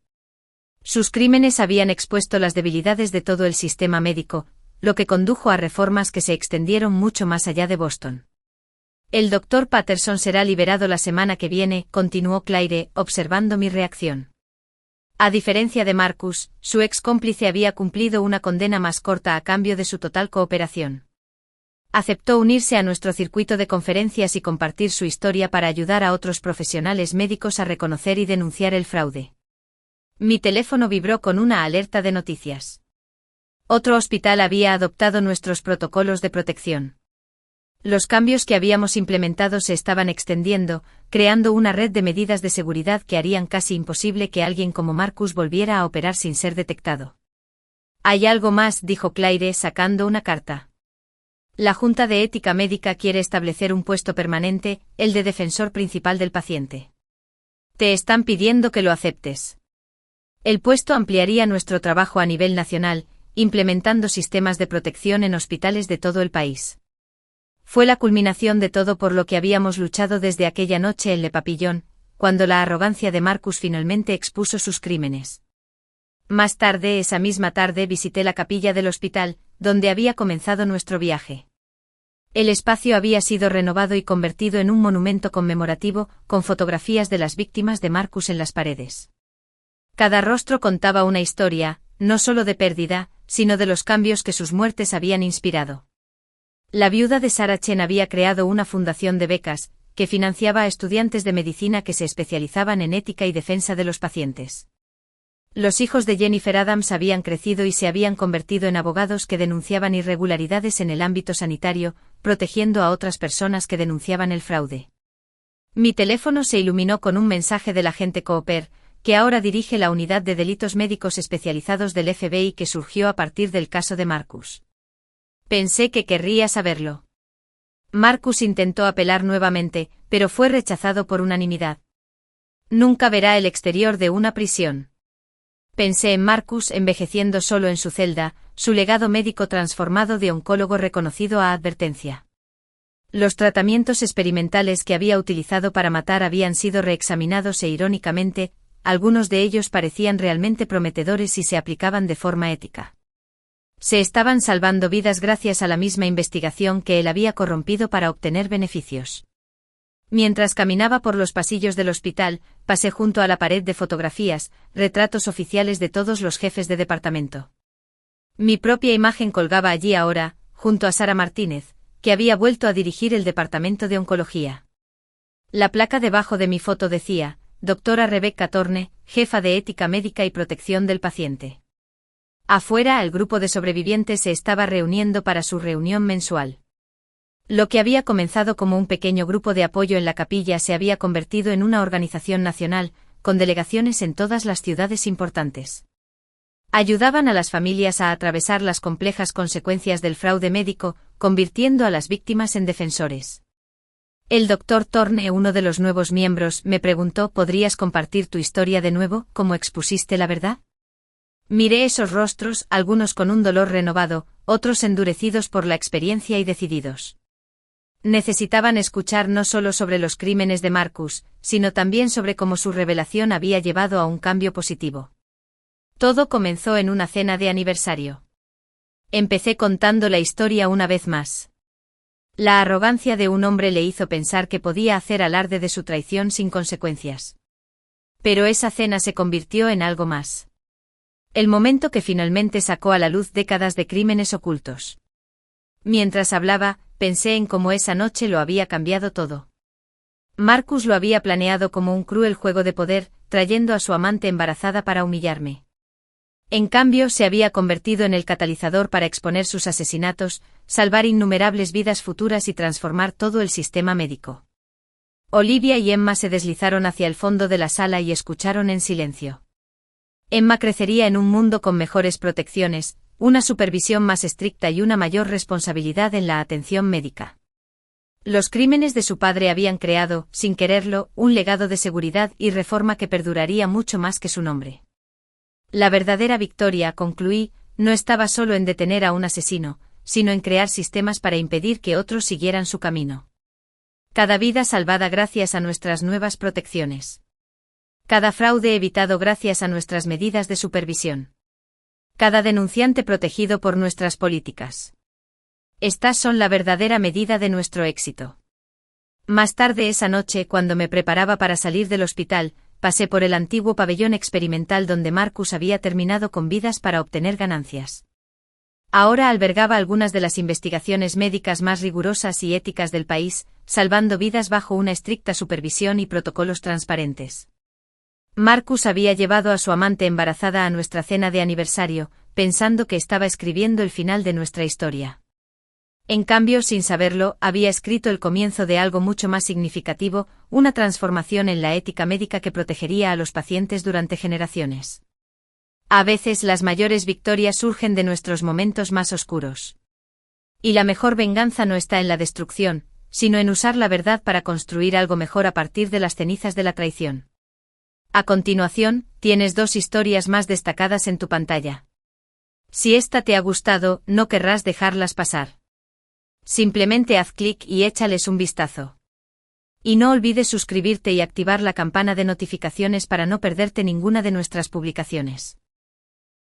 Speaker 1: Sus crímenes habían expuesto las debilidades de todo el sistema médico, lo que condujo a reformas que se extendieron mucho más allá de Boston. El Dr. Patterson será liberado la semana que viene, continuó Claire, observando mi reacción. A diferencia de Marcus, su ex cómplice había cumplido una condena más corta a cambio de su total cooperación. Aceptó unirse a nuestro circuito de conferencias y compartir su historia para ayudar a otros profesionales médicos a reconocer y denunciar el fraude. Mi teléfono vibró con una alerta de noticias. Otro hospital había adoptado nuestros protocolos de protección. Los cambios que habíamos implementado se estaban extendiendo, creando una red de medidas de seguridad que harían casi imposible que alguien como Marcus volviera a operar sin ser detectado. Hay algo más, dijo Claire sacando una carta. La Junta de Ética Médica quiere establecer un puesto permanente, el de defensor principal del paciente. Te están pidiendo que lo aceptes. El puesto ampliaría nuestro trabajo a nivel nacional, implementando sistemas de protección en hospitales de todo el país. Fue la culminación de todo por lo que habíamos luchado desde aquella noche en Le Papillon, cuando la arrogancia de Marcus finalmente expuso sus crímenes. Más tarde, esa misma tarde, visité la capilla del hospital, donde había comenzado nuestro viaje. El espacio había sido renovado y convertido en un monumento conmemorativo, con fotografías de las víctimas de Marcus en las paredes. Cada rostro contaba una historia, no solo de pérdida, sino de los cambios que sus muertes habían inspirado. La viuda de Sarah Chen había creado una fundación de becas, que financiaba a estudiantes de medicina que se especializaban en ética y defensa de los pacientes. Los hijos de Jennifer Adams habían crecido y se habían convertido en abogados que denunciaban irregularidades en el ámbito sanitario, protegiendo a otras personas que denunciaban el fraude. Mi teléfono se iluminó con un mensaje del agente Cooper, que ahora dirige la unidad de delitos médicos especializados del FBI que surgió a partir del caso de Marcus. Pensé que querría saberlo. Marcus intentó apelar nuevamente, pero fue rechazado por unanimidad. Nunca verá el exterior de una prisión. Pensé en Marcus envejeciendo solo en su celda, su legado médico transformado de oncólogo reconocido a advertencia. Los tratamientos experimentales que había utilizado para matar habían sido reexaminados e irónicamente, algunos de ellos parecían realmente prometedores y se aplicaban de forma ética. Se estaban salvando vidas gracias a la misma investigación que él había corrompido para obtener beneficios. Mientras caminaba por los pasillos del hospital, pasé junto a la pared de fotografías, retratos oficiales de todos los jefes de departamento. Mi propia imagen colgaba allí ahora, junto a Sara Martínez, que había vuelto a dirigir el departamento de oncología. La placa debajo de mi foto decía, Doctora Rebecca Thorne, jefa de ética médica y protección del paciente. Afuera, el grupo de sobrevivientes se estaba reuniendo para su reunión mensual. Lo que había comenzado como un pequeño grupo de apoyo en la capilla se había convertido en una organización nacional, con delegaciones en todas las ciudades importantes. Ayudaban a las familias a atravesar las complejas consecuencias del fraude médico, convirtiendo a las víctimas en defensores. El doctor Thorne, uno de los nuevos miembros, me preguntó: ¿podrías compartir tu historia de nuevo, como expusiste la verdad? Miré esos rostros, algunos con un dolor renovado, otros endurecidos por la experiencia y decididos. Necesitaban escuchar no solo sobre los crímenes de Marcus, sino también sobre cómo su revelación había llevado a un cambio positivo. Todo comenzó en una cena de aniversario. Empecé contando la historia una vez más. La arrogancia de un hombre le hizo pensar que podía hacer alarde de su traición sin consecuencias. Pero esa cena se convirtió en algo más. El momento que finalmente sacó a la luz décadas de crímenes ocultos. Mientras hablaba, pensé en cómo esa noche lo había cambiado todo. Marcus lo había planeado como un cruel juego de poder, trayendo a su amante embarazada para humillarme. En cambio, se había convertido en el catalizador para exponer sus asesinatos, salvar innumerables vidas futuras y transformar todo el sistema médico. Olivia y Emma se deslizaron hacia el fondo de la sala y escucharon en silencio. Emma crecería en un mundo con mejores protecciones, una supervisión más estricta y una mayor responsabilidad en la atención médica. Los crímenes de su padre habían creado, sin quererlo, un legado de seguridad y reforma que perduraría mucho más que su nombre. La verdadera victoria, concluí, no estaba solo en detener a un asesino, sino en crear sistemas para impedir que otros siguieran su camino. Cada vida salvada gracias a nuestras nuevas protecciones. Cada fraude evitado gracias a nuestras medidas de supervisión. Cada denunciante protegido por nuestras políticas. Estas son la verdadera medida de nuestro éxito. Más tarde esa noche, cuando me preparaba para salir del hospital, pasé por el antiguo pabellón experimental donde Marcus había terminado con vidas para obtener ganancias. Ahora albergaba algunas de las investigaciones médicas más rigurosas y éticas del país, salvando vidas bajo una estricta supervisión y protocolos transparentes. Marcus había llevado a su amante embarazada a nuestra cena de aniversario, pensando que estaba escribiendo el final de nuestra historia. En cambio, sin saberlo, había escrito el comienzo de algo mucho más significativo, una transformación en la ética médica que protegería a los pacientes durante generaciones. A veces las mayores victorias surgen de nuestros momentos más oscuros. Y la mejor venganza no está en la destrucción, sino en usar la verdad para construir algo mejor a partir de las cenizas de la traición. A continuación, tienes 2 historias más destacadas en tu pantalla. Si esta te ha gustado, no querrás dejarlas pasar. Simplemente haz clic y échales un vistazo. Y no olvides suscribirte y activar la campana de notificaciones para no perderte ninguna de nuestras publicaciones.